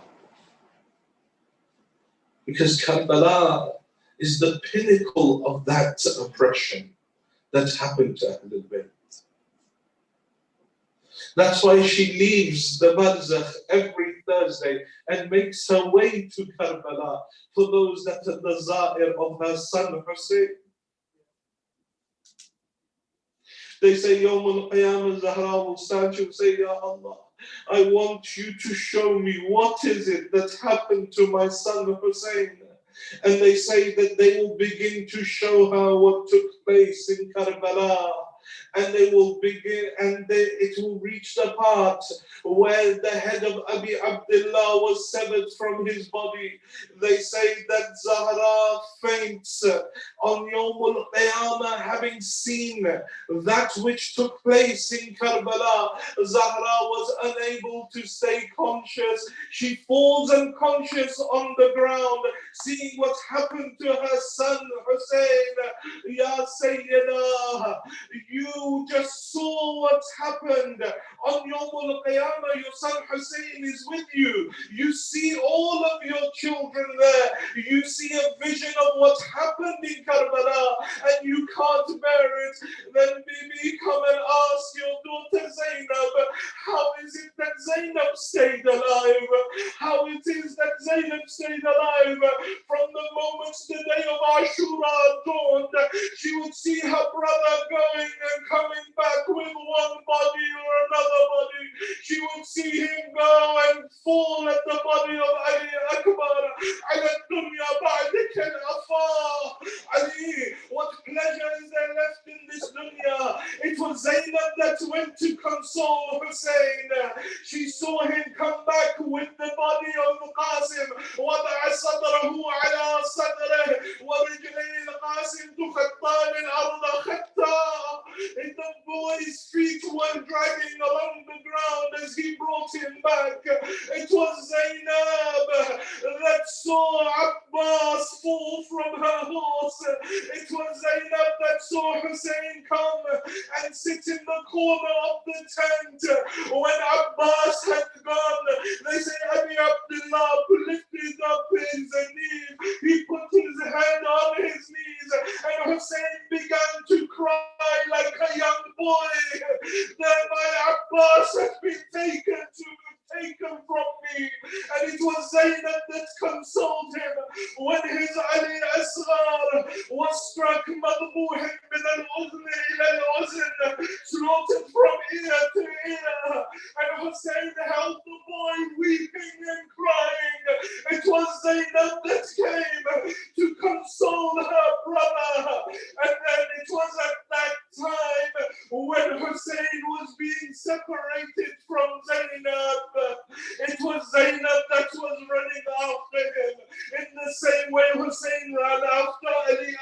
Because Karbala is the pinnacle of that oppression that happened to Ahlul Bayt. That's why she leaves the Barzakh every Thursday and makes her way to Karbala for those that are the Za'ir of her son Hussein. They say, Yawm al-Qiyamah, Zahra will stand, she will say, Ya Allah, I want you to show me what is it that happened to my son Hussein. And they say that they will begin to show her what took place in Karbala. And they will begin, and it will reach the part where the head of Abi Abdullah was severed from his body. They say that Zahra faints on Yawm al-Qiyamah, having seen that which took place in Karbala. Zahra was unable to stay conscious. She falls unconscious on the ground, seeing what happened to her son Hussein. Ya Sayyida, you just saw what happened. On Yawm al-Qiyamah, your son Hussein is with you. You see all of your children there. You see a vision of what happened in Karbala, and you can't bear it. Then Bibi, come and ask your daughter Zainab, how is it that Zainab stayed alive? How it is that Zainab stayed alive? From the moment the day of Ashura dawned, she would see her brother going and coming back with one body or another body. She would see him go and fall at the body of Ali Akbar. على الدنيا بعدك الأفا. Ali, what pleasure is there left in this dunya? It was Zainab that went to console Hussein. She saw him come back with the body of Qasim. وضع صدره على صدره ورجلي القاسم تخطان الأرض خطا. And the boy's feet were dragging along the ground as he brought him back. It was Zainab that saw Abbas fall from her horse. It was Zainab that saw Hussein come and sit in the corner of the tent. When Abbas had gone, they say Abi Abdullah lifted up his knees. He put his head on his knees, and Hussein began to cry like a young boy. That my Abbas has been taken from me. And it was Zainab that consoled him when his Ali Asghar was struck مذبوح من الأذن إلى الأذن, slaughtered from ear to ear. And Hussein held the boy weeping and crying. It was Zainab that came to console her brother. And then it was at that time when Hussein was being separated from Zainab, it was Zainab that was running after him. In the same way Hussein ran after Ali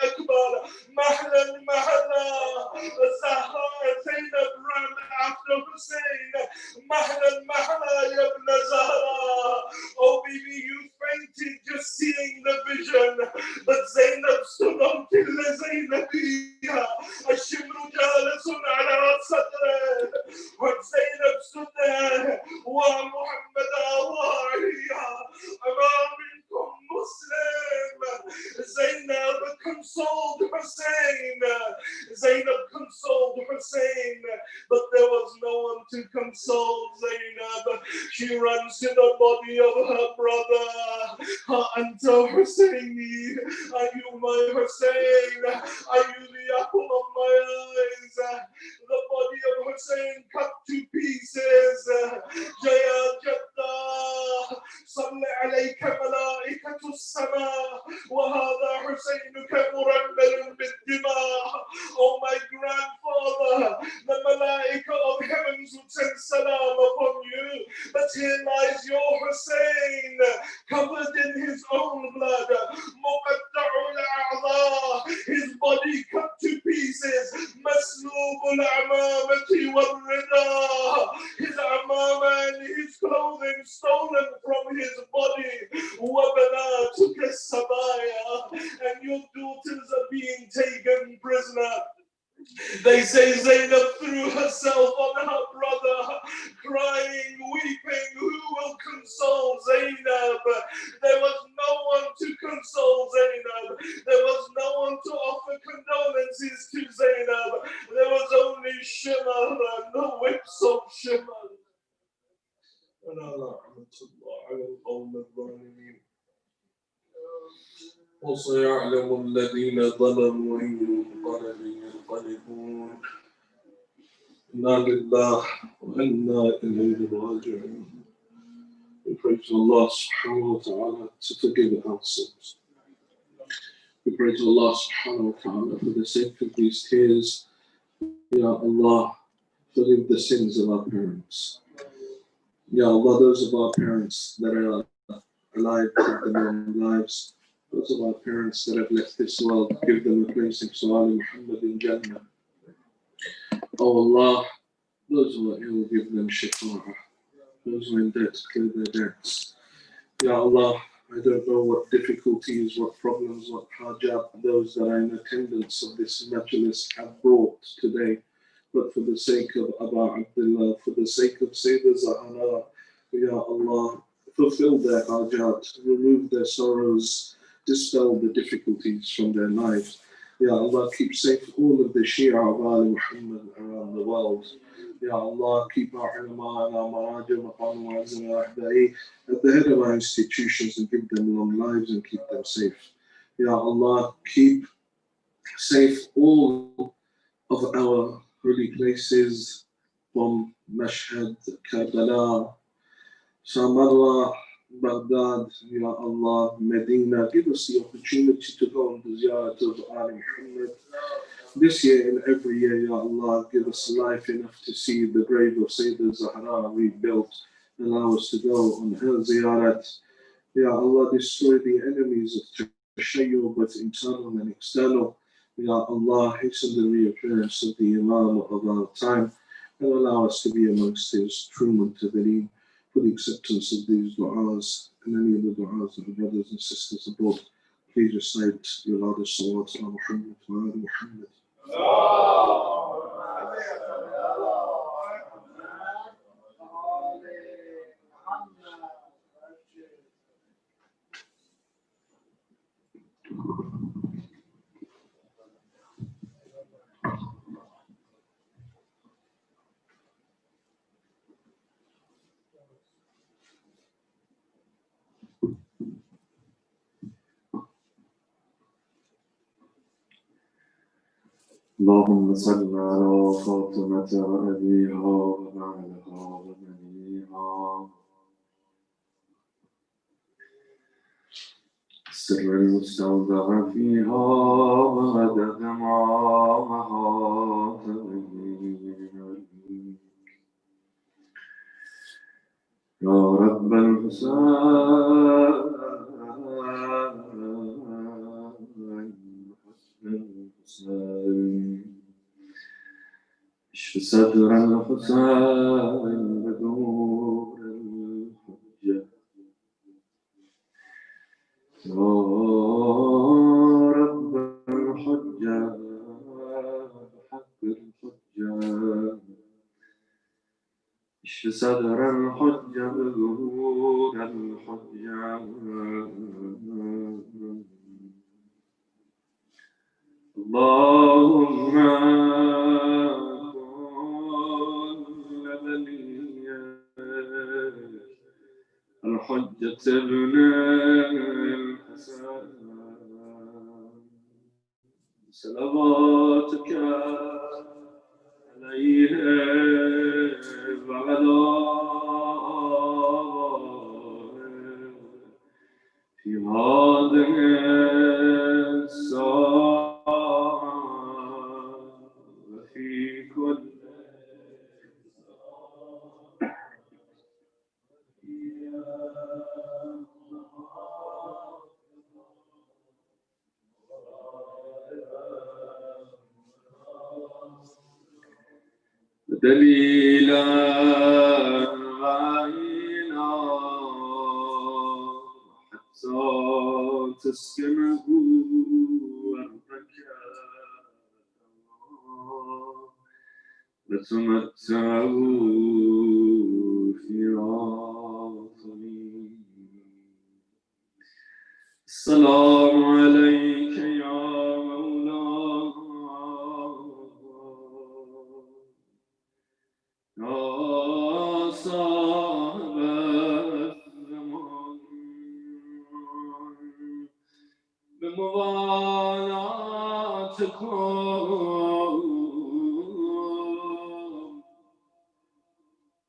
Zainab consoled Hussein, but there was no one to console Zainab. She runs to the body of her brother. Anta Husseini, are you my Hussein? Are you the apple of my eyes? The body of Hussein cut to pieces. Jaya Jadda, Salli alayka malaikatu sama, wa hadha Husainuka murammel bid-dima. Oh my grandfather, the malaika of heavens would send salam upon you, but here lies your Hussein, covered in his own blood, muqatta'ul a'dha, his body cut to pieces, maslubul amamati wal rida, his amama and his clothing stolen from his body, wabanatuk as-sabaya, and your daughters are being taken prisoner. They say Zainab threw herself on her brother, crying, weeping. Who will console Zainab? There was no one to console Zainab. There was no one to offer condolences to Zainab. There was only Shimmer and the whips of Shimmer. وسيعلم الذين ظلموا أي منقلب ينقلبون إنا لله وإنا إليه راجعون. We pray to Allah subhanahu wa ta'ala to forgive our sins. We pray to Allah subhanahu wa ta'ala for the sake of these tears. Ya Allah, forgive the sins of our parents. Ya Allah, those of our parents that are alive, have their own lives. Those of our parents that have left this world, give them a place in Salih Muhammad in Jannah. Oh Allah, those who are ill, give them shifa'ah. Those who are in debt, clear their debts. Ya Allah, I don't know what difficulties, what problems, what hajat those that are in attendance of this majlis have brought today. But for the sake of Aba Abdullah, for the sake of Sayyidah Zahra, Ya Allah, fulfill their hajat, remove their sorrows, dispel the difficulties from their lives. Ya Allah, keep safe all of the Shia of Ali Muhammad around the world. Ya Allah, keep our ulama and our marajim upon and our ahda'i at the head of our institutions and give them long lives and keep them safe. Ya Allah, keep safe all of our holy places from Mashhad, Karbala, Samarra, Baghdad, Ya Allah, Medina. Give us the opportunity to go on the ziyarat of Ali Muhammad. This year and every year, Ya Allah, give us life enough to see the grave of Sayyidah Zahra rebuilt. Allow us to go on her ziyarat. Ya Allah, destroy the enemies of Tashayyu, both internal and external. Ya Allah, hasten the reappearance of the Imam of our time and allow us to be amongst his true muntabirin for the acceptance of these du'as and any of the du'as that the brothers and sisters abroad. Please recite your loudest salawat ala Muhammad wa ala Muhammad. اللهم صل على فاطمة وأبيها وبعلها وبنيها السر المستودع فيها ومدد معها يا رب الحسين اشف صدر الحسين بدور الحجة يا رب الحجة حق الحجة اشف صدر الحجة بدور الحجة اللهم كن ولي الحجة ابن الحسن صلواتك عليه وعلى في هذه الساعة وفي كل دليلا وعينا حتى تسكنه أرضك وتمتعه فيها طويلا. السلام عليك يا مولاي يا صاحب الزمان بموالاتكم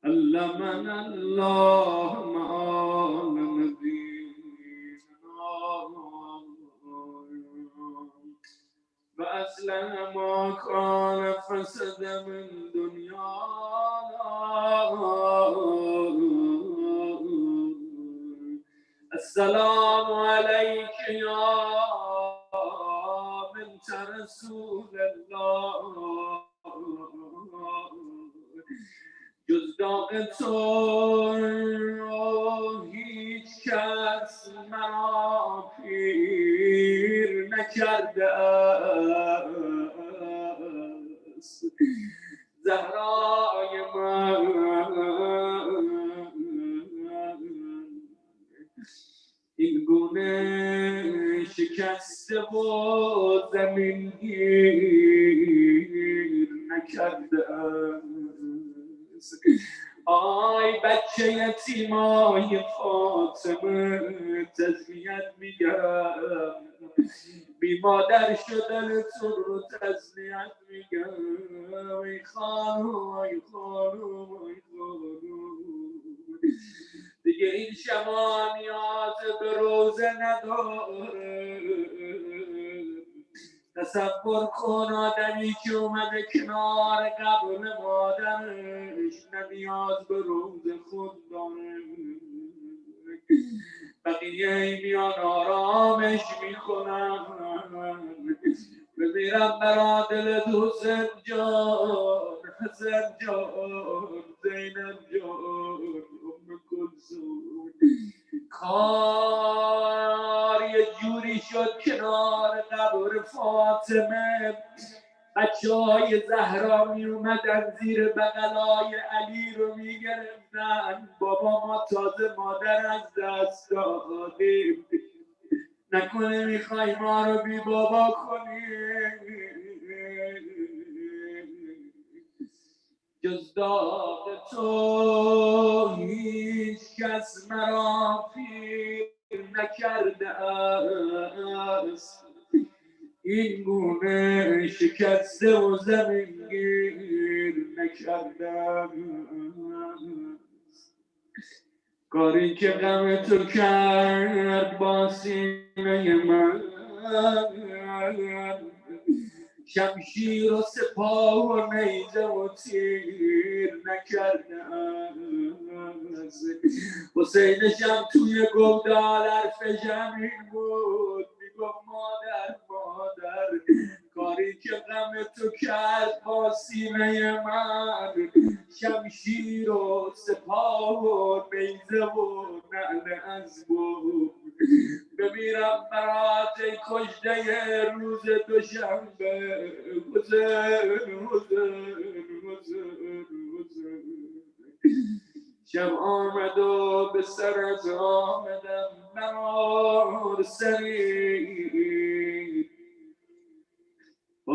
علمنا الله معالم ديننا وأسلم ما كان فسد من دنيانا. السلام عليك يا بنت رسول الله جز داغ تو هیچ کس مرا پیر نکرده است. زهرای من این گونه شکسته و زمین گیر نکرده است. آی بچه یتیمای فاطمه تسلیت میگم، بی مادر شدن تو رو تسلیت میگم. ای خانوم ای خانوم ای خانوم دیگه این شما نیاز به روزه نداره. تصور کن آدمی که اومده کنار قبر مادرش نه نیاز به روزه خود داره، بقیه میان آرامش میکنن. بمیرم برا دل حسین جان، حسین جان، زینب جان، ام کلثوم. کار یه جوری شد کنار قبر فاطمه بچه های زهرا می اومدن زیر بغلای علی رو می گرفتن. بابا ما تازه مادر از دست دادیم، نکنه میخوای ما رو بی بابا کنی. جز داغ تو هیچ کس مرا پیر نکرده است. این گونه شکسته و زمین گیر نکردم. کاری که غم تو کرد با سینه من، شمشیر و سپاه و نیزه و تیر نکردم. حسینشم توی گودال حرف جمعین بود، میگفت مادر مادر. کاری که غم تو کرد با سینه من، شمشیر و سپاه و نیزه و نعل اسبم. بمیرم برات ای کشته روز دوشنبه. حسین حسین حسین حسین. شب آمد و به سرت آمدم مرار سری.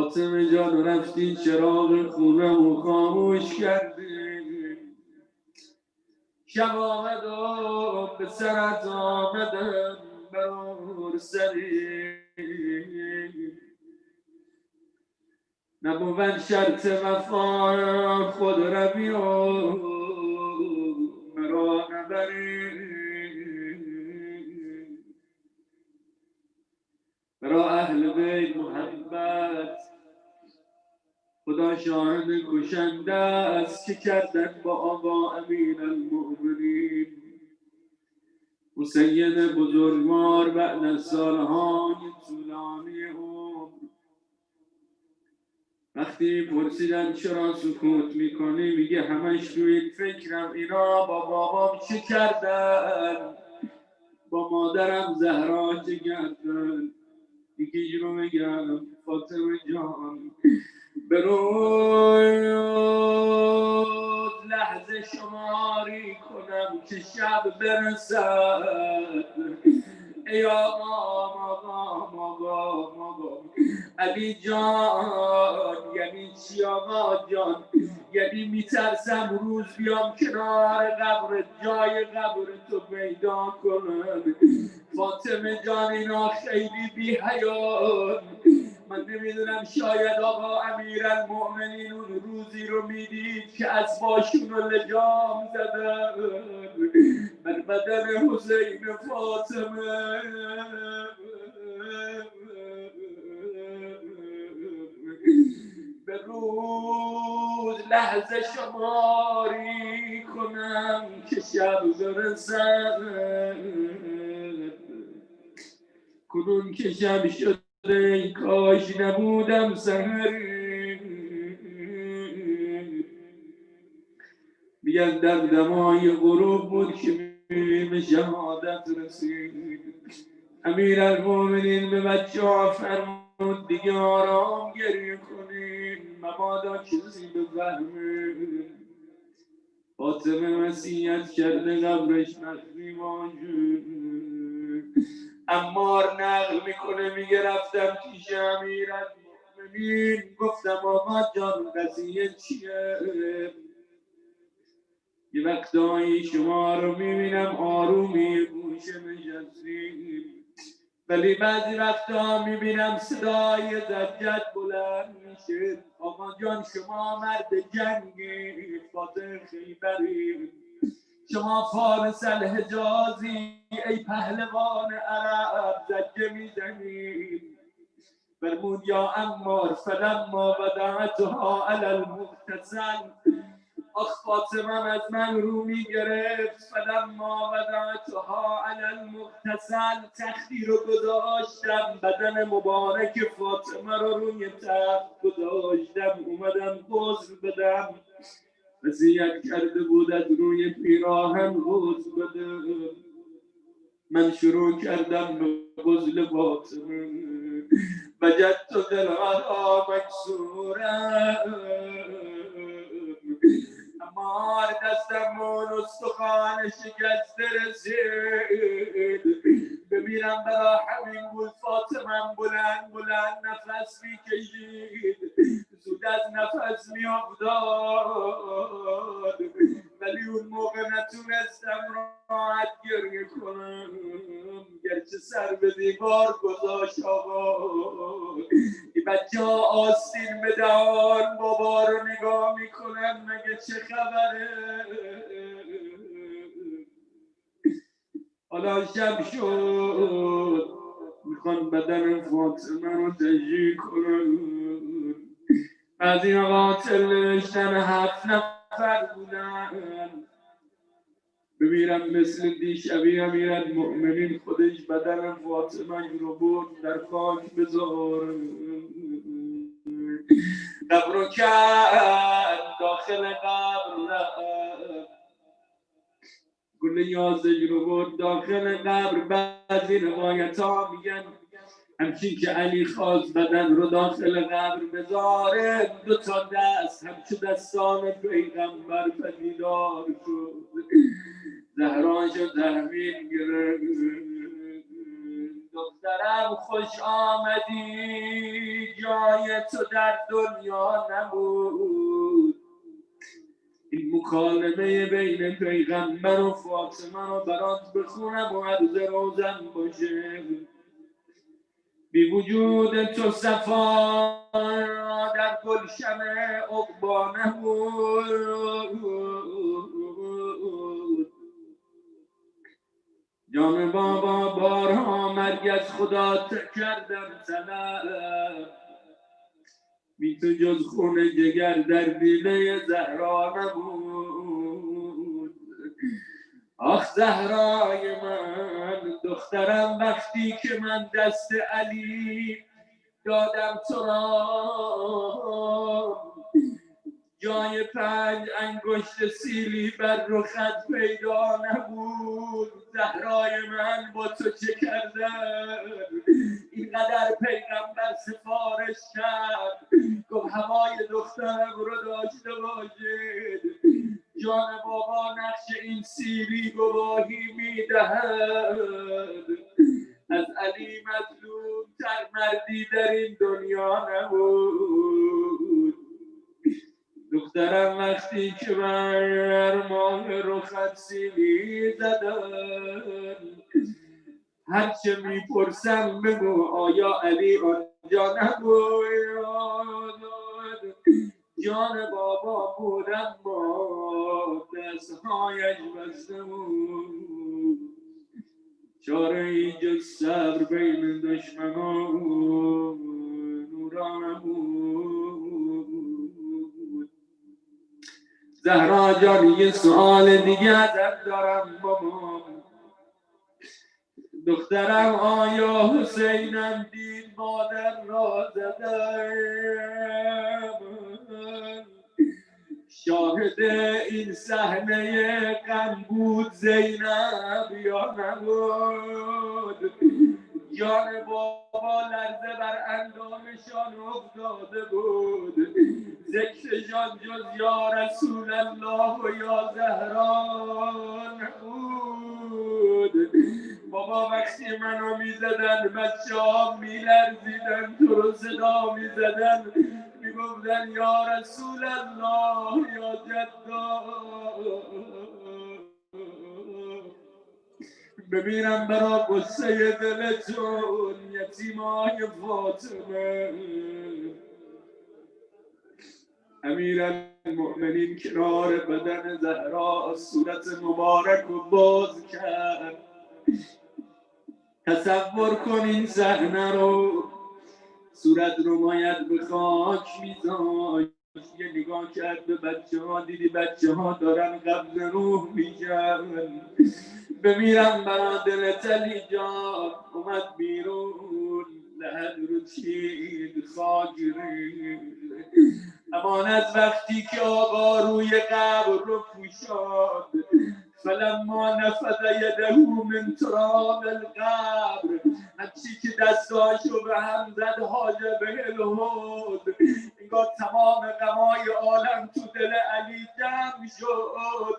فاطمه جان رفتی چراغ خونم خاموش کردی، شب آمد و به سرت آمدم برار سری، نبود شرط وفا خود روی و مرا نبری، برا اهل بیت محبت خدا شاهد کشنده است که کردن با آقا امیر المؤمنین حسین بزرگوار بعد از سالهای طولانی عمر. وقتی پرسیدن چرا سکوت میکنی میگه همش توی فکرم اینا با بابام چه کردن، با مادرم زهرا چه کردن. یکی رو میگم فاطمه جان به روز لحظه شماری کنم که شب برسد. ای آقا علی جان یعنی چی آقا جان؟ یعنی میترسم روز بیام کنار قبر جای قبر تو پیدا کنم. فاطمه جان اینا خیلی بی حیان، من نمیدونم شاید آقا امیرالمؤمنین اون روزی رو میدید که اسباشون رو لجام زدن بر بدن حسین فاطمه. به روز لحظه شماری کنم که شب برسد. کنون که شب شده ای کاش نبودم سحری. میگن در دمای غروب بود که به شهادت رسید. امیرالمؤمنین به بچه ها فرمود دیگه آرام گریه کنین مبادا کسی بفهمه. فاطمه وصیت کرده قبرش مخفی باشه. عمار نقل میکنه میگه رفتم پیش امیرالمؤمنین گفتم آقا جان قضیه چیه؟ یه وقتایی شما رو میبینم آرومی گوشه نشستیم، ولی بعضی وقتا میبینم صدای زجت بلند میشه. آقا جان شما مرد جنگی، فاتح خیبری، شما فارس الحجازی، ای پهلوان عرب زجه میزنید. فرمود یا عمار فلما ودعتها علی المغتسل. آخ فاطمه از من رو میگرفت. فلما ودعتها علی المغتسل تختی رو گذاشتم بدن مبارک فاطمه رو روی تخت گذاشتم اومدم غسل بدم. وصیت کرده بود از روی پیراهن غسل بدم. من شروع کردم به غسل فاطمه. وجدت دلها مکسورا. اما دستمون استخوان شکسته رسید. ببینم برا همین بود فاطمه بلند بلند نفس میکشید، زود از نفس میافتاد، ولی اون موقع نتونستم راحت گریه کنم، گرچه سر به دیوار گذاشت. آقا این بچه ها آستین به دهان بابا رو نگاه میکنن مگه چه خبره. حالا شب شد میخوان بدن فاطمه رو تجریح کنن. بعضی قاتل نوشتن 7 نفر بودن. ببینم مثل دیشبی امیرالمؤمنین خودش بدن فاطمه رو برد در خاک بذار. قبر رو کرد داخل قبر رفت. گل یازده رو برد داخل قبر. بعضی روایت ها میگن همچین که علی خواست بدن رو داخل قبر بذاره 2 دست همچون دستان پیغمبر پدیدار شد. زهرا شد تحویل گرفت. دخترم خوش آمدی، جای تو در دنیا نبود. این مکالمه بین پیغمبر و فاطمه رو برات بخونم و عرض روزن باشه. بی وجود تو صفا در گلشن عقبا نبود. جان بابا بارها مرگ از خدا کردم طلب، بی تو جز خون جگر در دیده زهرا نبود. آخ زهرای من دخترم، وقتی که من دست علی دادم تو را، جای 5 انگشت سیلی بر رخت پیدا نبود. زهرای من با تو چه کردم؟ اینقدر پیغمبر سفارش کرد، گفت هوای دخترم رو داشته باشید. جان بابا نقش این سیلی گواهی میدهد، از علی مظلوم تر مردی در این دنیا نبود. دخترم وقتی که بر ماه رخت سیلی زدن، هرچه میپرسم بگو آیا علی آنجا نبود؟ جان بابا بود اما دستهایش بسته بود. چاره ای جز صبر بین دشمنان نورا نبود. زهرا جان یه سوال دیگه ازت دارم بابا. دخترم آیا حسینم دید مادر را زدم؟ شاهد این صحنه غم بود زینب یا نبود؟ جان بابا لرزه بر اندامشان افتاده بود. ذکرشان جز یا رسول الله و یا زهرا نبود. بابا وقتی منو میزدن بچه ها میلرزیدن، تو رو صدا میزدن میگفتن یا رسول الله یا جدا. ببینم برا قصه دلتون یتیمای فاطمه. امیرالمؤمنین کنار بدن زهرا صورت مبارک رو باز کرد. تصور کن این صحنه رو، صورت رو باید به خاک میذاشت. یه نگاه کرد به بچه ها، دیدی بچه ها دارن قبض روح میشن. بمیرم برا دلت علی جان. اومد بیرون، لحد رو چید، خاک ریخت. امان از وقتی که آقا روی قبر رو پوشاد. فلما نفذ یده من تراب القبر، هرچی که دستاشو به هم زد حاجبه الهود. انگار تمام غمای عالم تو دل علی جمع شد.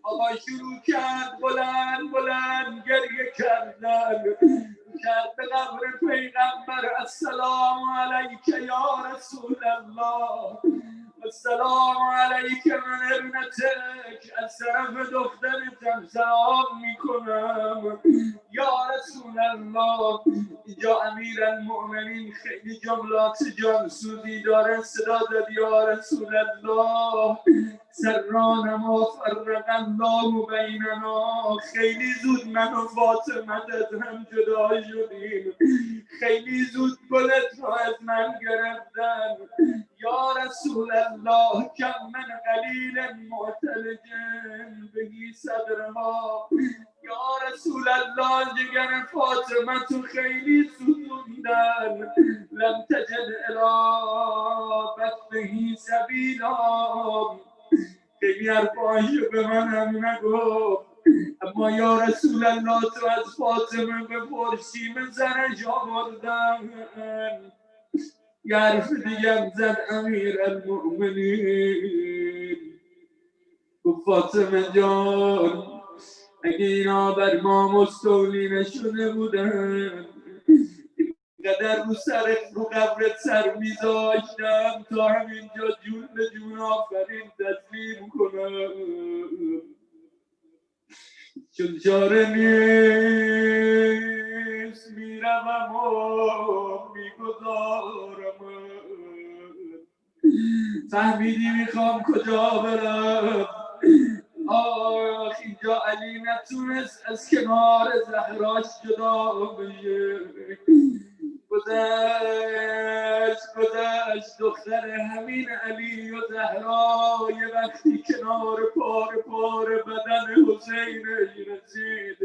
آقا شروع کرد بلند بلند گریه کردن. کرد به قبر پیغمبر السلام علیک یا رسول الله، السلام علیک من ابنتک. از طرف دخترتم سلام میکنم یا رسول الله. اینجا امیرالمؤمنین خیلی جملات جانسوزی داره. صدا داد یا رسول الله سران ما فرق الله بیننا. خیلی زود من و فاطمه از هم جدا شدیم، خیلی زود گلت را از من گرفتن. یا رسول الله کم من قلیل معتلج بهی صدرها. یا رسول الله جگر فاطمه تو خیلی سوزوندن. لم تجد الی بطنه سبیلا. خیلی حرفاشو به من هم نگفت، اما یا رسول الله تو از فاطمه بپرسی من زنش آوردم. یه حرف دیگه زد امیرالمؤمنین، گفت فاطمه جان اگه اینا بر ما مستولی نشده بودن اینقدر رو قبرت سر میذاشتم تا همینجا جون به جون آفرین تسلیم کنم، چون چاره نیست میروم و میگذارم. فهمیدی میخوام کجا برم؟ آخ اینجا علی نتونست از کنار زهراش جدا بشه. گذشت دختر همین علی و زهرا یه وقتی کنار پاره بدن حسینش رسید،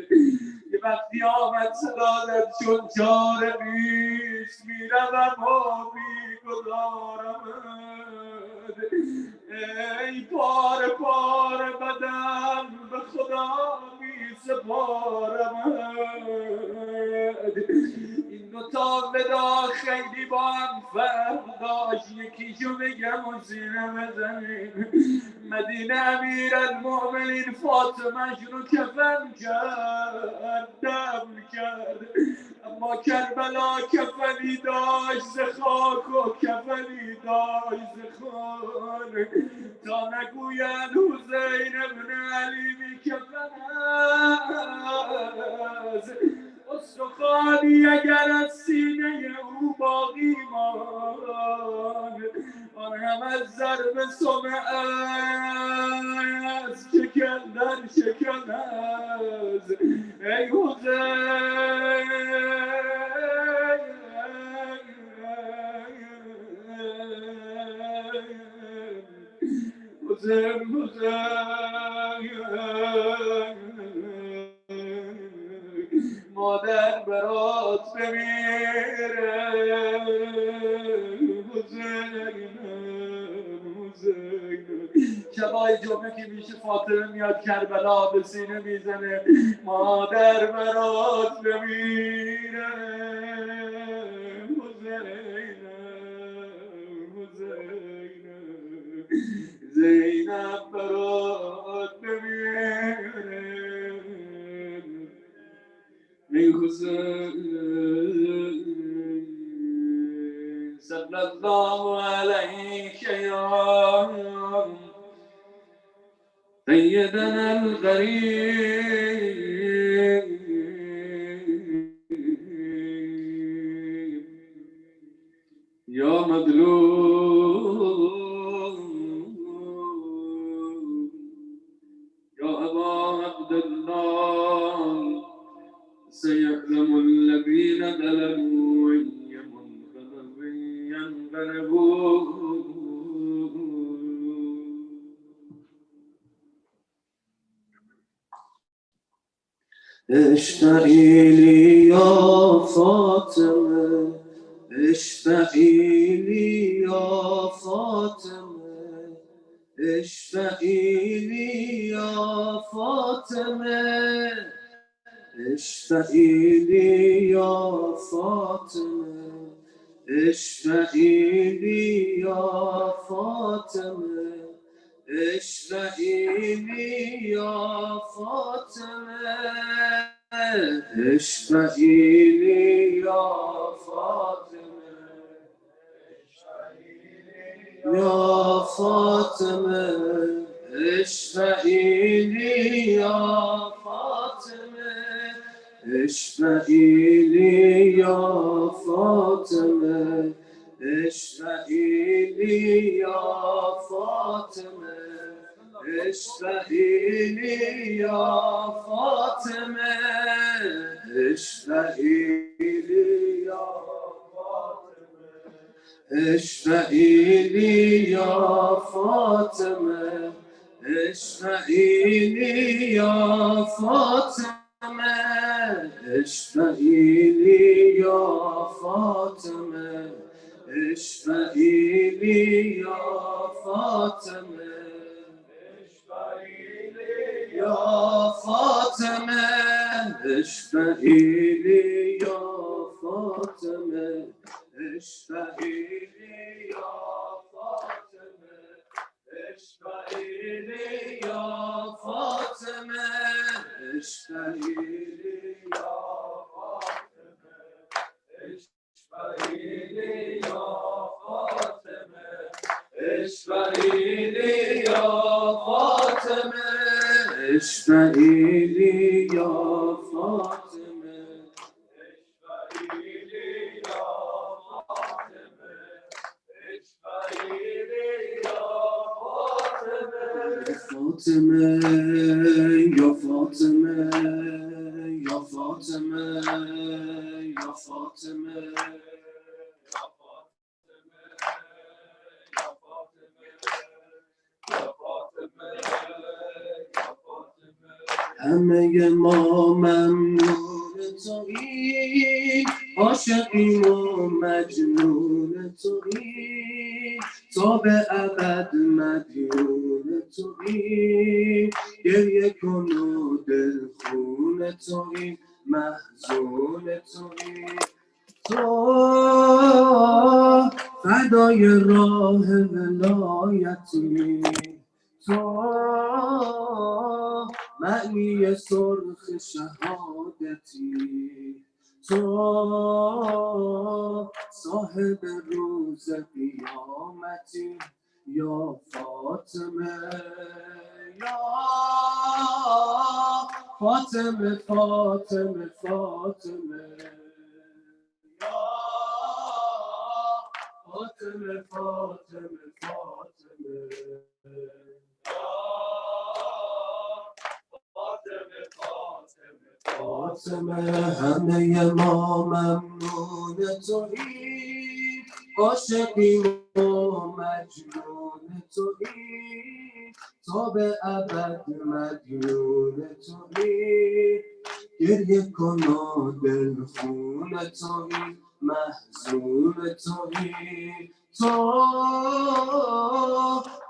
یه وقتی آمد صدا زد چون چاره نیست میروم و میگذارم. ای پاره بدن به خدا می سپارم. این دوتا ودا خیلی با هم فرق داشت، یکیشو بگم و سینه بزنیم. مدینه امیرالمؤمنین فاطمه رو کفن کرد، دفن کرد، اما کربلا کفنی داشت ز خاک و کفنی داشت ز خون، تا نگویند حسین ابن علی بی کفن است. استخوانی اگر از سینه او باقی ماند، آن هم از ضرب سمع است شکن در شکن است. ای مادر برات بمیره حسین. شبای جمعه که میشه فاطمه میاد کربلا به سینه میزنه، مادر برات بمیره حسین. زینب برات بمیره ای حسین. صلی الله علیک یا سیدنا الغریب یا مظلوم یا ابا عبدالله سيعلم الذين ظلموا أي منقلب ينقلبون. اشتعيلي يا فاطمة، اشتعيلي يا فاطمة، اشتعيلي يا فاطمة، اشتعيلي يا فاطمة، اشتعيلي يا فاطمة، اشتعيلي يا فاطمة، اشتعيلي يا فاطمة، يا فاطمة، اشتعيلي يا فاطمة، اشتعيلي يا فاطمة، اشتعيلي يا فاطمة، اشتعيلي يا فاطمة، اشتعيلي يا فاطمة، اشتعيلي يا فاطمة، اشتعيلي يا فاطمة، اشتعيلي يا فاطمة، اشتعيلي يا فاطمة، اشتعيلي يا فاطمة، اشتعيلي يا فاطمة، اشتعيلي يا فاطمة، اشتعيلي يا فاطمة، اشتعيلي يا فاطمة، فاطمه اشفعیلی یا فاطمه اشفعیلی یا فاطمه اشفعیلی یا فاطمه فاطمه یا فاطمه یا فاطمه یا فاطمه همه ما ممنون توییم عاشقیم و مجنون توییم تا به ابد مدیون توییم گریه کن و دلخون توییم محزون توییم تو فدای راه ولایتی تو معنی سرخ شهادتی تو صاحب روز قیامتی یا فاطمه یا فاطمه فاطمه فاطمه یا فاطمه فاطمه فاطمه فاطمه همه ما ممنون توییم عاشقیم و مجنون توییم تا به ابد مدیون توییم گریه کن و دلخون توییم محزون توییم تو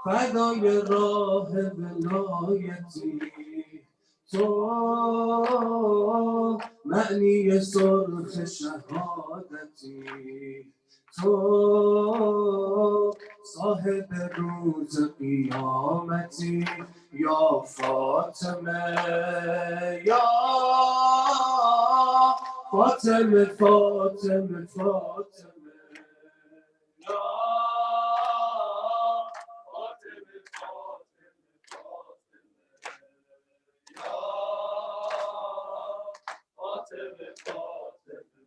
فدای راه ولایتی تو معنی سرخ شهادتی تو صاحب روز قیامتی یا فاطمه یا فاطمه فاطمه فاطمه یا فاطمه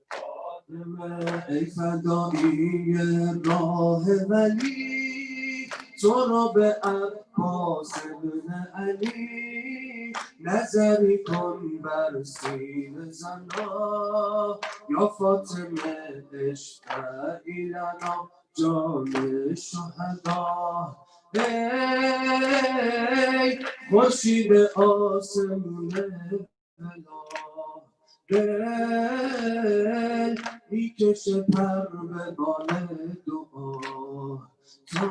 فاطمه ای فدایی راه ولی تو را به عباس ابن علی نظری کن بر سینه زنا یا فاطمه اشفعی لنا جان شهدا ای خورشید آسمون بلا دل میکشه پر به بال دعا تا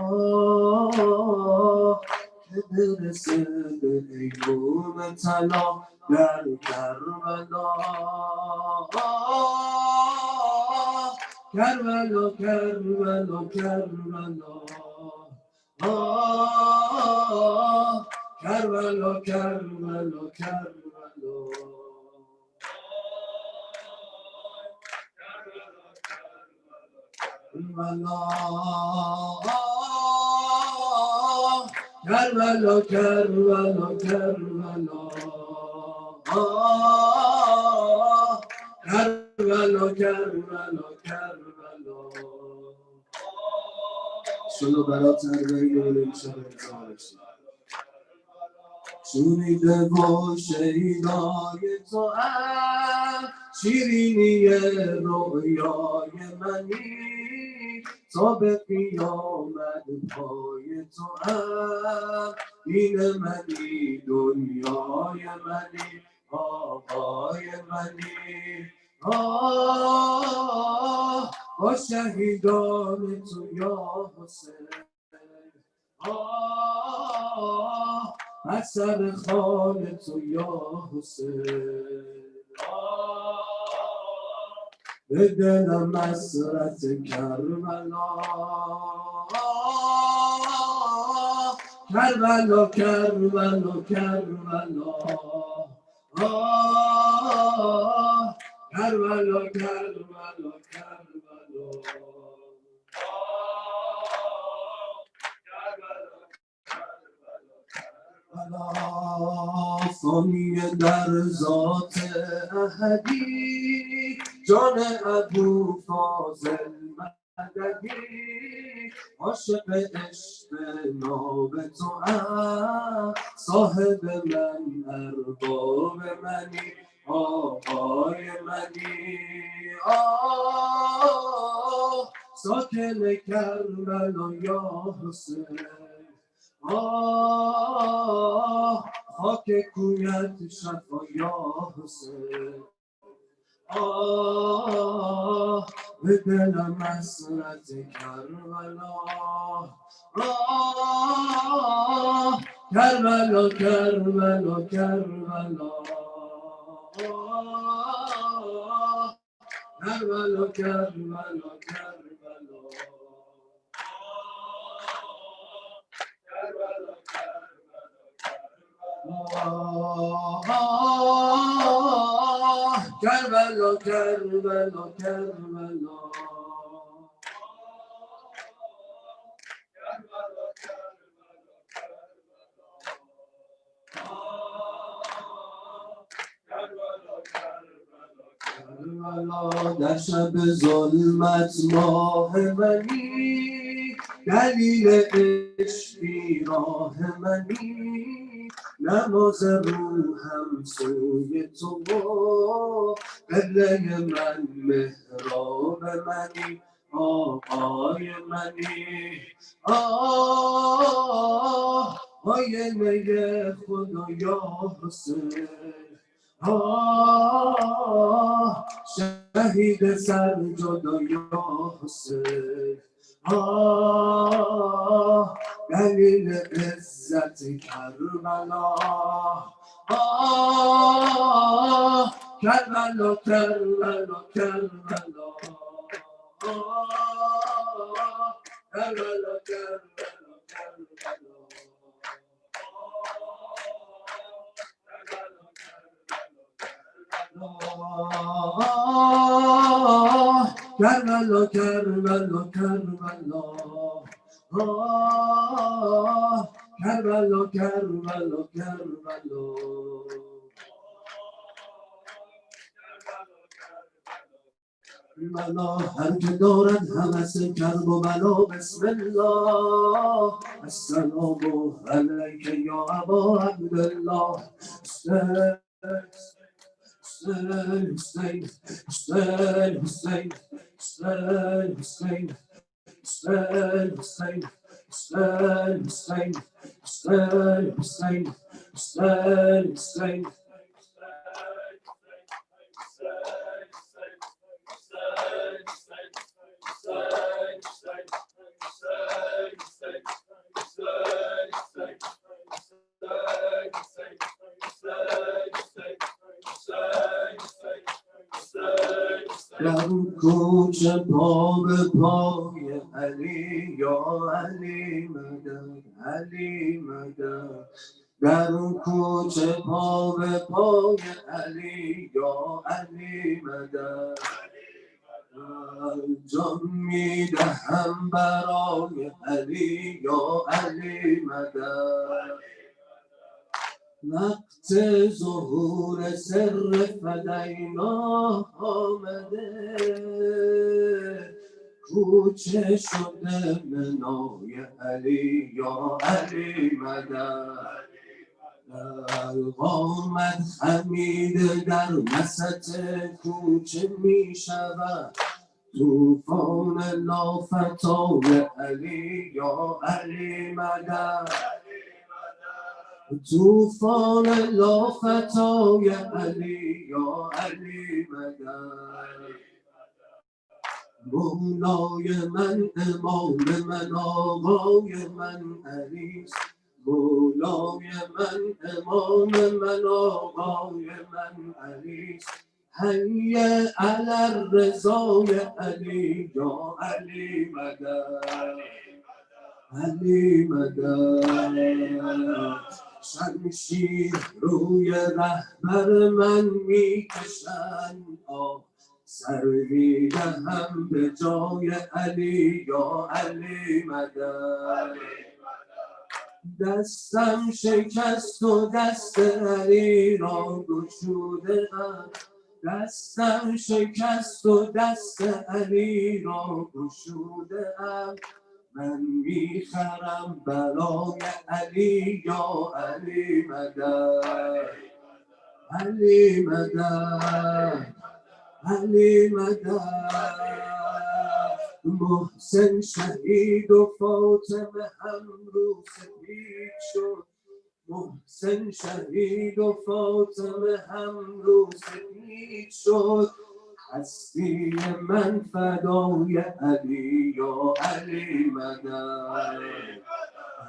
که برسه به ایوم طلا در کربلا کربلا کربلا کربلا کربلا کربلا کربلا کربلا کربلا کربلا کربلا کربلا کربلا شلو برات بگیریم شب شنیده و شیدای تو شیرینی رویای منی تا به قیامت پای تو این منی دنیای منی آقای منی با شهیدان تو یا حسین اثر خال تو یا حسین به دلم حسرت کربلا کربلا کربلا کربلا کربلا کربلا کربلا کربلا فانی در ذات احدی جان ابو فاضل مددی عاشق عشق ناب تو صاحب من ارباب منی آقای منی ساکن کربلا یا حسین خاک کویت شفا یا حسین به دلم حسرت کربلا کربلا کربلا کربلا کربلا کربلا کربلا کربلا کربلا کربلا در شب ظلمت ماه منی دلیل عشقی راه منی نماز روحم سوی تو و قبله من محراب منی آقای منی آینه خدا یا حسین شهید سرجدا یا حسین دلیل عزت کربلا کربلا کربلا کربلا کربلا کربلا کربلا کربلا کربلا کربلا کربلا کربلا کربلا کربلا هر که دارد هوس کرب و بلا بسم الله السلام علیک یا ابا عبدالله Hussein, Hussein, Hussein, Hussein, Hussein, Hussein, Hussein, Hussein, Hussein, Hussein, Hussein, Hussein, Hussein. در کوچه پا به پای علی یا علی مدد علی مدد در کوچه پا به پای علی یا علی مدد جان میدهم برای علی یا علی مدد وقت ظهور سر فدینا آمده کوچه شده منای علی یا علی مدد قامت خمیده در وسط کوچه می شود طوفان لافتای علی یا علی مدد طوفان لافتای علی یا علی مدد مولای من امام من آقای من علیست مولای من امام من آقای من علیست حی علی الرضای علی یا علی مدد علی مدد شمشیر روی رهبر من میکشند سر میدهم به جای علی یا علی مدد دستم شکست و دست علی را گشوده‌ام، دستم شکست و دست علی را گشوده‌ام، من میخرم برای علی یا علی مدد، علی مدد، علی مدد. محسن شهید و فاطمه هم رو سپید شد، محسن شهید و فاطمه هم رو سپید شد، هستی من فدای علی یا علی مدد،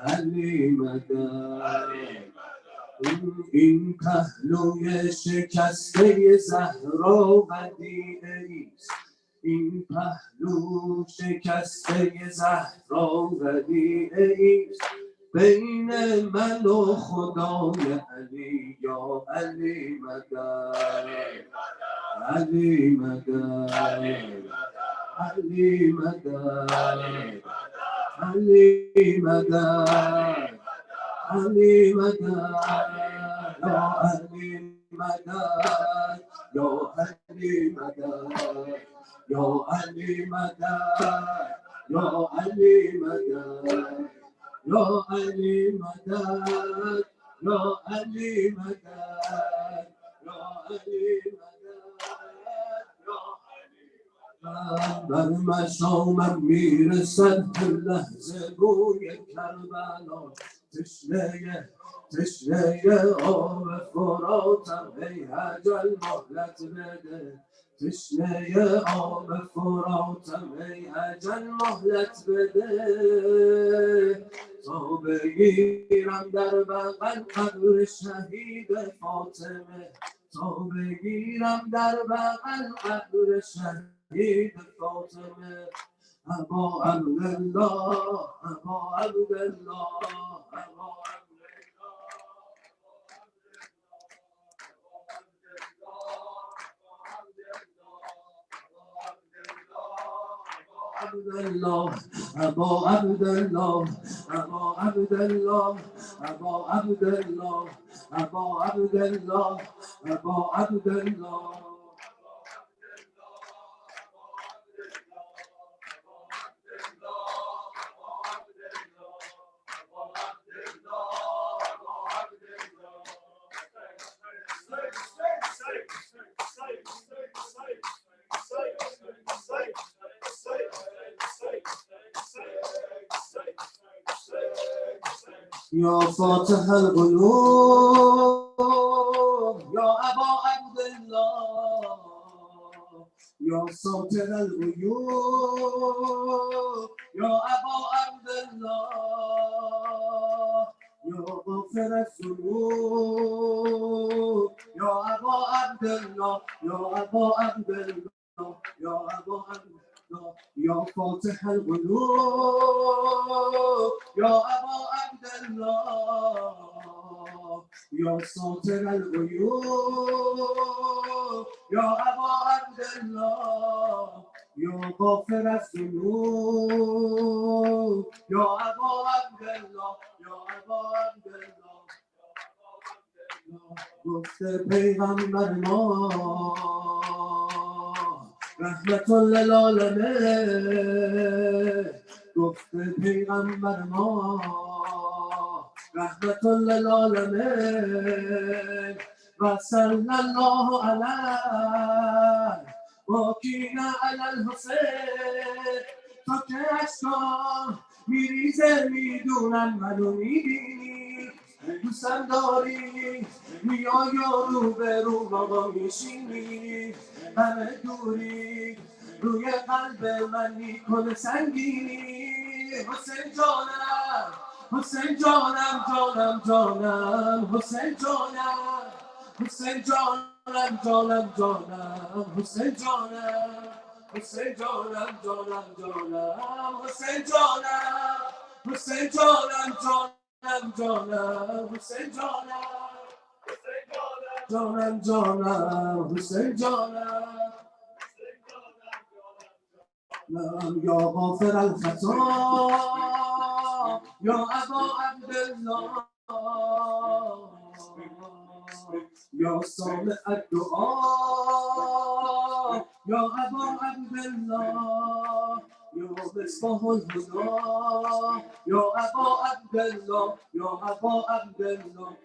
علی مدد. این پهلوی شکسته زهرا ودیعه است، این پهلو شکسته زهرا ودیعه است، بین من و خدای علی یا علی مدد، علی مدد، علی مدد، علی مدد، علی مدد، یا علی مدد، یا علی مدد، یا علی مدد، یا علی مدد، یا علی مدد، یا علی مدد، یا علی مدد. بر مشامم میرسد هر لحظه بوی کربلا، تشنه آب فراتم ای اجل مهلت بده، تشنه آب فراتم ای اجل مهلت بده، تا بگیرم در بغل قبر شهید فاطمه، تا بگیرم در بغل قبر شهید فاطمه. ابا عبدالله، ابا عبدالله، ابا عبدالله، ابا عبدالله، ابا عبدالله، ابا عبدالله، ابا عبدالله، ابا عبدالله. یا فاتح القلوب یا ابا عبدالله، یا ساتر الغیوب یا ابا عبدالله، یا غافر الذنوب یا ابا عبدالله، یا ابا عبدالله، یا ابا عبدالله، یا فاتح القلوب یا ابا عبدالله، یا ساتر الغیوب یا ابا عبدالله، یا غافر الذنوب یا ابا عبدالله، یا ابا عبدالله. گفته پیغمبر ما رحمت للعالمین، گفته پیغمبر ما رحمت للعالمین، و صلی الله علیه باکینا علی الحسین، تا که اشکام میریزه میدونم منو میبینی، دوستم داری میای رو به رو بابا میشینی، همه دوری روی قلب من میکنه سنگینی، حسین جانم، حسین جانم، جانم جانم، حسین جانم، حسین جانم، جانم جانم، حسین جانم، حسین جانم، جانم جانم، حسین جانم، حسین جانم، جانم جانم، حسین جانم، جانم جانم، حسین جانم. یا غافر الخطا یا ابا عبدالله یا سامع الدعا یا ابا عبدالله یا مصباح الهدى یا ابا عبدالله یا ابا عبدالله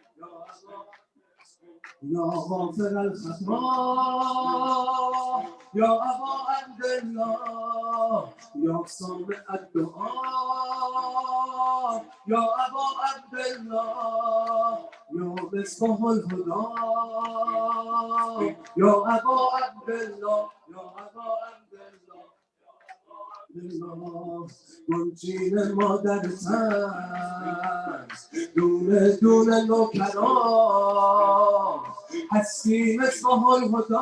یا غافر الخطا یا ابا عبدالله یا سامع الدعا یا ابا عبدالله یا مصباح الهدى یا ابا عبدالله یا ابا عبدالله منجین مادر تن دونه دونه نوکران هستی مصباح الهدى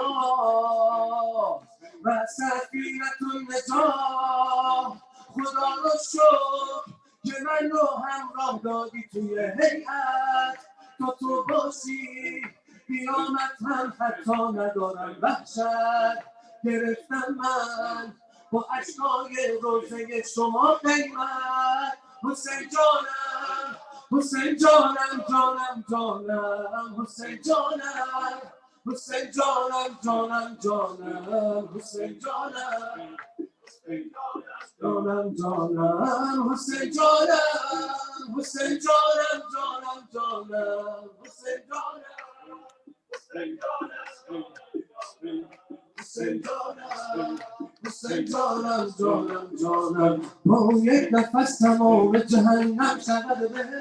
و سفینة النجاة خدا رو شکر که من رو همراه دادی توی هیات تا تو باشی قیامت هم حتی ندارم وحشت گرفتم من با اشکای روزه شما قیمت حسین جانم حسین جانم جانم جانم حسین جانم حسین جانم جانم جانم حسین جانم جانم جانم حسین جانم حسین جانم جانم جانم حسین جانم حسین جانم حسین جانم جانم جانم با یک نفس تمام جهنم شود بهش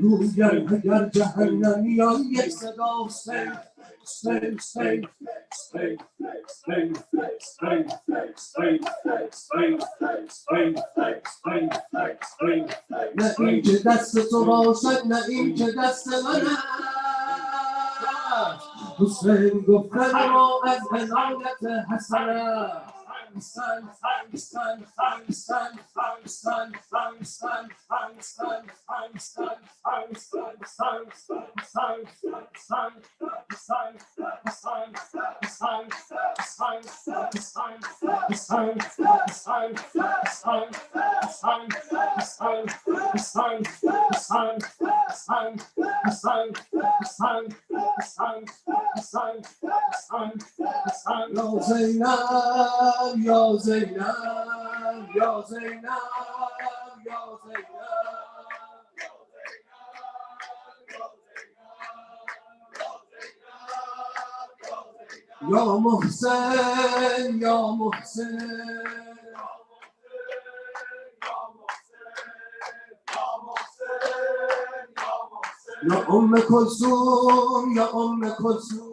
گویم اگر جهنمیان یک صدا حسین حسین حسین حسین حسین حسین حسین نه این که دست تو باشد نه این که دست من است حسین گفتن ما از عنایت حسن است یا زینب یا زینب یا زینب یا محسن یا محسن یا کلثوم یا کلثوم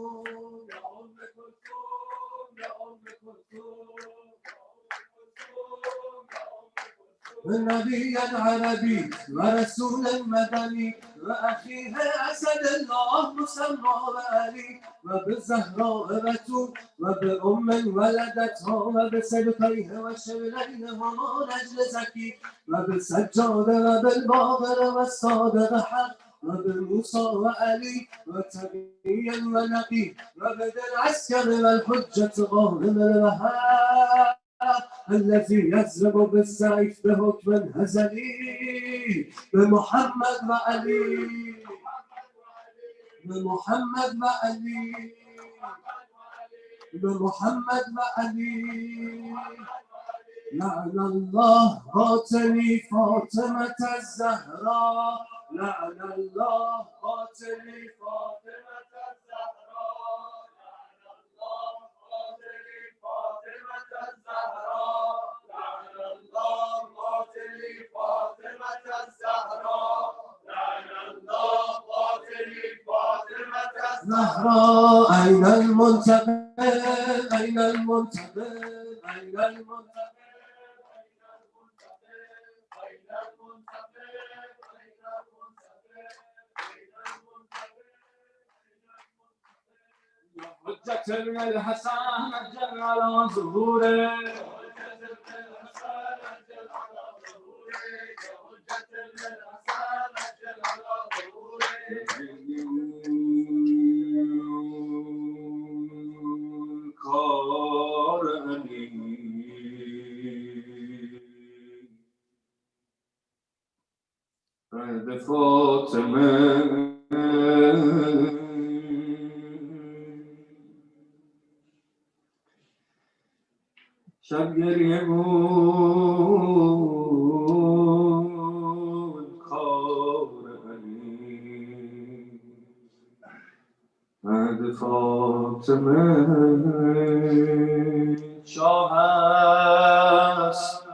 نبی عربی و رسول مدنی و اخیه اسد الله مسمى و علی و به زهراء بتول و به ولدتها و به سبطیه و شبلینها نجل زکی و به سجاده و بالباقر و صادق حق و به موسی و علی و تقی و نقی و به العسكر و الحجة قائم الوهاب الذي يضرب بالسيف بحكم هزلي بمحمد وعلي بمحمد وعلي بمحمد وعلي لعن الله قاتلي فاطمة الزهراء لعن الله قاتلي فاطمة الزهراء لعن الله قاتلي فاطمة الزهراء لعن الله قاتلي فاطمة الزهراء لعن الله قاتلي فاطمة الزهراء أين المنتقم أين المنتقم أين المنتقم حجة من الحسن أجل على ظهوره بعد فاطمه شب گریه بود کار علی بعد فاطمه شاه است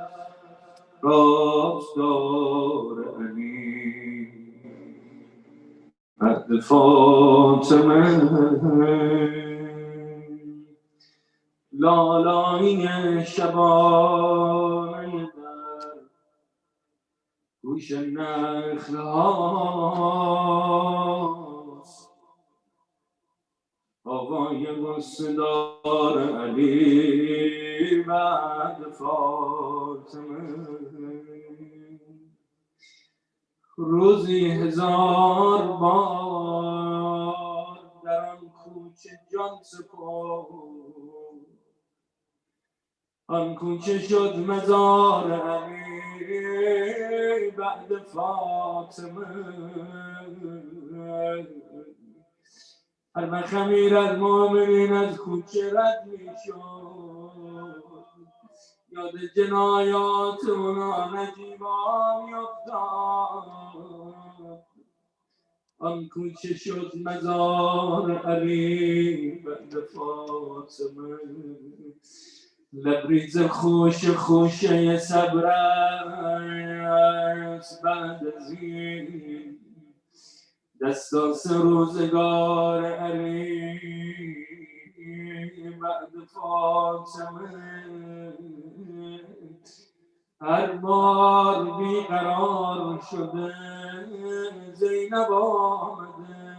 رازدار علی بعد فاطمه لالایی شبانه در گوش نخل هاست آوای گستدار علی بعد فاطمه روزی 1000 بار در آن کوچه جان سپرد آن کوچه شد مزار علی بعد فاطمه هر خمیر المؤمنین از کوچه رد می شد یاد جنایات اونا نجیبا می افتاد آن کوچه شد مزار علی بعد فاطمه لبریز خوشه صبر است بعد از این دستاس روزگار علی بعد فاطمه هر بار بیقرار شده زینب آمده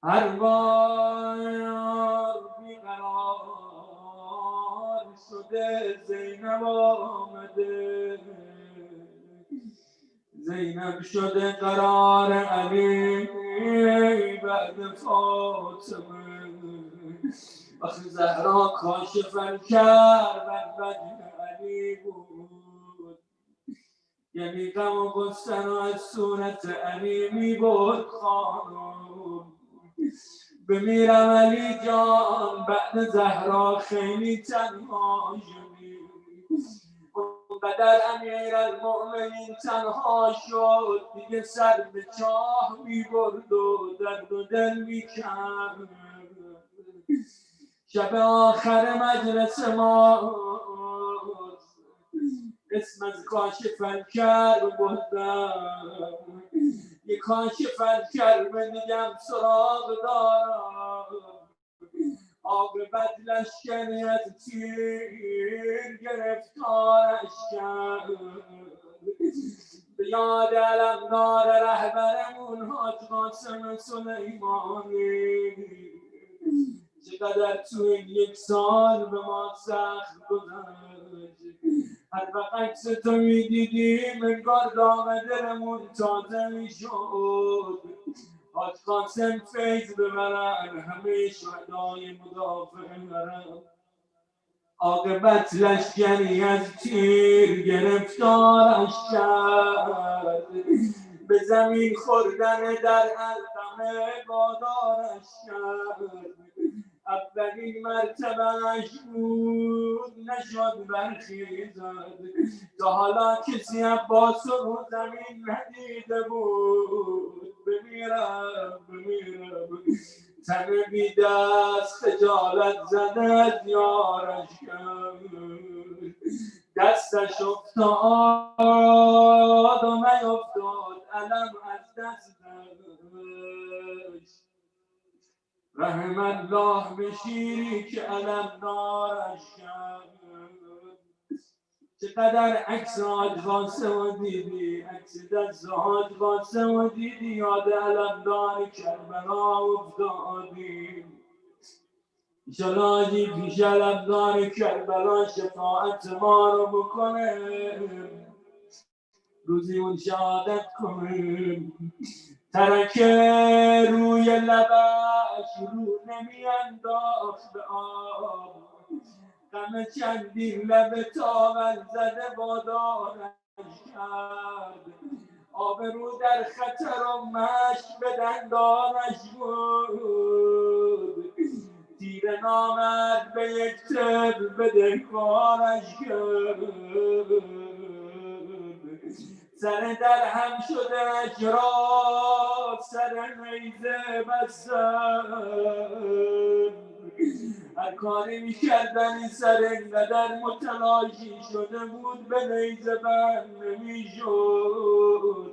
هر بار بیقرار شده زینب آمده زینب شده قرار علی بعد فاطمه آخه زهرا کاشفن کرد وجه علی بود یعنی غم و غصه از صورت علی می بود خانم بمیرم علی جان بعد زهرا خیلی تنها شدی اونقدر امیر المؤمنین تنها شد دیگه سر به چاه می برد و درد و دل می کرد شب آخر مجلس ما اسم از کاشف‌الکرب بردم یه کاشف‌الکرب میگم سراغ دارم عاقبت لشکری از تیر گرفتارش کرد به یاد علمدار رهبرمون حاج قاسم سلیمانی چقدر تو این 1 سال به ما سخت گذشت هر وقت عکس تو میدیدیم انگار داغ دلمون تازه میشد حاج قاسم فیض ببرن همه شهدای مدافع برن عاقبت لشکری از تیر گرفتارش کرد به زمین خوردن در علقمه وادارش کرد اولین مرتبهش بود نشد برخیزد تا حالا کسی عباس رو زمین ندیده بود بمیرم تن بی دست خجالت زده از یارش کرد دستش افتاد و نیفتاد علم از دستش رحم الله به شیری که علم دارش کرد چقدر عکس حاج قاسم دیدی عکس دست حاج قاسم دیدی یاد علمدار کربلا افتادی انشالله حاجی پیش علمدار کربلا شفاعت ما رو بکنه روزی اون شهادت کنه ترک روی لبش رو نمی انداخت به آب غم چندین لب تاول زده وادارش کرد. آبرو در خطر و مشک به دندانش بود. تیر نامد به یک تب به دهقانش کرد. سر در هم شده اجرا سر نیزه بستن. هر کاری میکردن این سر اینقدر متلاشی شده بود به نیزه بند نمیشد.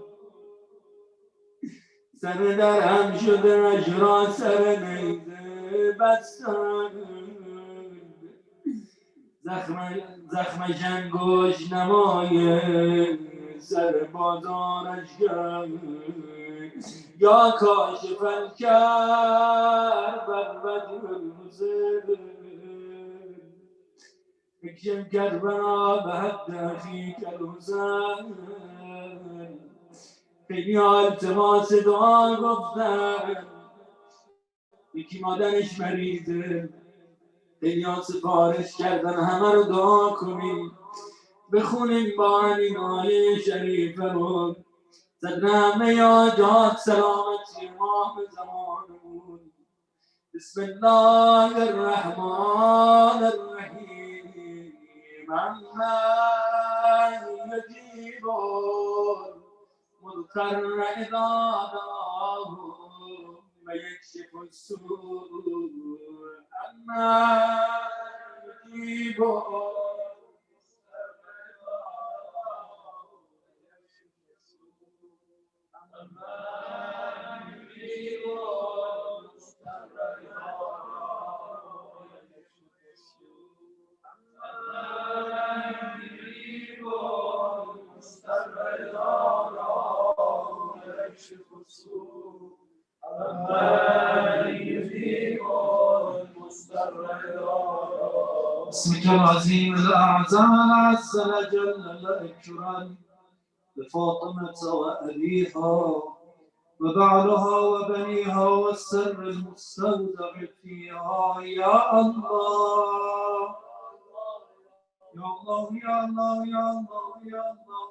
سر در هم شده اجرا سر نیزه بستن. زخم جنگوش نمای سر بازارش کرد. یا کاشف الکرب الرجل المسر اکشف کربنا به حد اخیک الحسین. خیلی التماس دعا گفتن. یکی مادرش مریضه، خیلی سفارش کردن همه رو دعا کنیم، بخونیم با همین آیه شریفه رو. زدنامه یا جاد سلامتی امام زمانمون. بسم الله الرحمن الرحیم. من یجیب المضطر اذا دعاه و یکشف السوء. من یجیب اسمك العظيم الأعظم العز الأجل الأكرم لفاطمة وأبيها وبعلها وبنيها والسر المستودع فيها. يا الله يا الله يا الله يا الله يا الله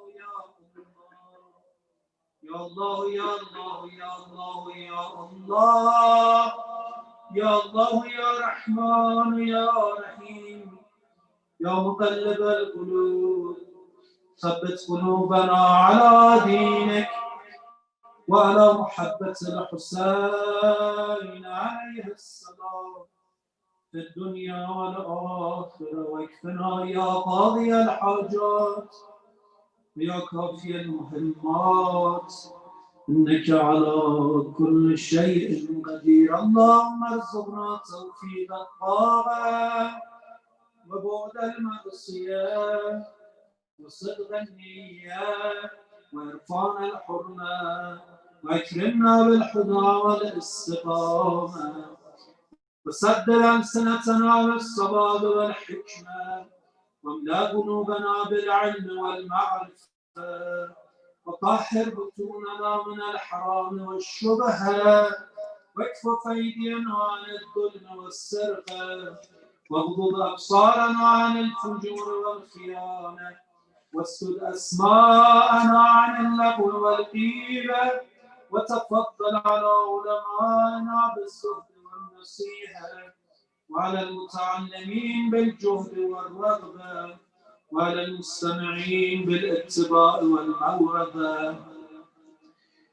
يا الله يا الله يا الله يا الله يا الله يا رحمن يا رحيم يا مقلب القلوب ثبت قلوبنا على دينك وعلى محبة الحسين عليه السلام في الدنيا والآخرة. واكفنا يا قاضي الحاجات ويا كافي المهمات إنك على كل شيء قدير. اللهم ارزقنا توفيق الطاعة وبعد المعصية وصدق النية وعرفان الحرمة واكرمنا بالهدى والاستقامة وسدد ألسنتنا بالصواب والحكمة واملأ قلوبنا بالعلم والمعرفة وطهر بطوننا من الحرام والشبهة واكفف أيدينا عن الظلم والسرقة واغضض أبصارنا عن الفجور والخيانة واسدد أسماءنا عن اللغو والغيبة وتفضل على علمائنا بالزهد والنصيحة وعلى المتعلمين بالجهد والرغبة وعلى المستمعين بالاتباع والموعظة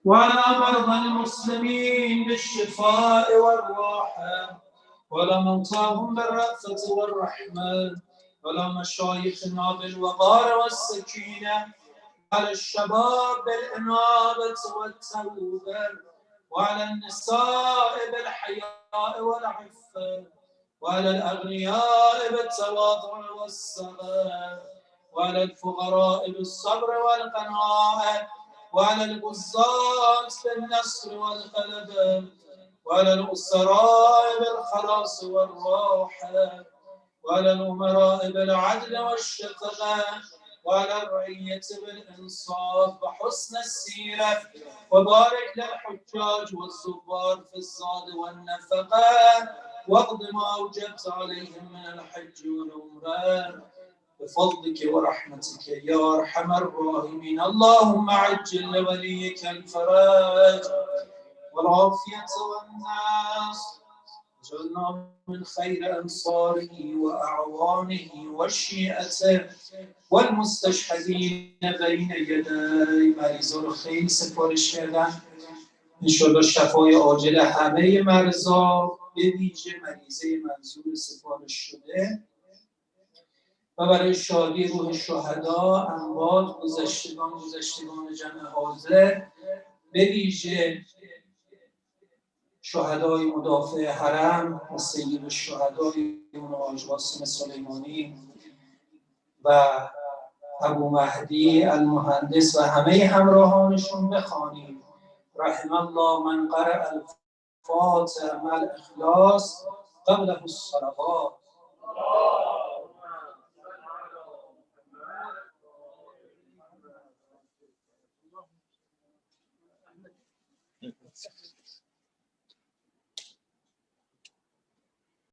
وعلى مرضى المسلمين بالشفاء والراحة وعلى موتاهم بالرأفة والرحمة وعلى مشايخنا بالوقار والسكينة وعلى الشباب بالإنابة والتوبة وعلى النساء بالحياء والعفة وعلى الأغنياء بالتواضع والسخاء وعلى الفقراء بالصبر والقناعة وعلى الغزاة بالنصر والغلبة وعلى الأسراء بالخلاص والراحة وعلى الأمراء بالعدل والشفقة وعلى الرعية بالإنصاف وحسن السيرة وبارك للحجاج والزوار في الزاد والنفقة واقض ما أوجبت عليهم من الحج والعمرة بفضلك ورحمتك يا أرحم الراحمين. اللهم عجل لوليك الفرج والعافية والناس، واجعلنا من خير أنصاره وأعوانه وشيعته والمستشهدين بين يدي. مریضا رو خیلی سفارش کردن، انشاءالله شفای عاجل همه مرضا، به ویژه مریضه منظور سفارش شده، و برای شادی روح شهدا، اموات، گذشتگان جمع حاضر، به ویژه شهدای مدافع حرم و سید الشهدای حاج قاسم سلیمانی و ابو مهدی المهندس و همه همراهانشون بخوانیم. رحم الله من قرأ الفاتحه مع الاخلاص قبله الصلوات.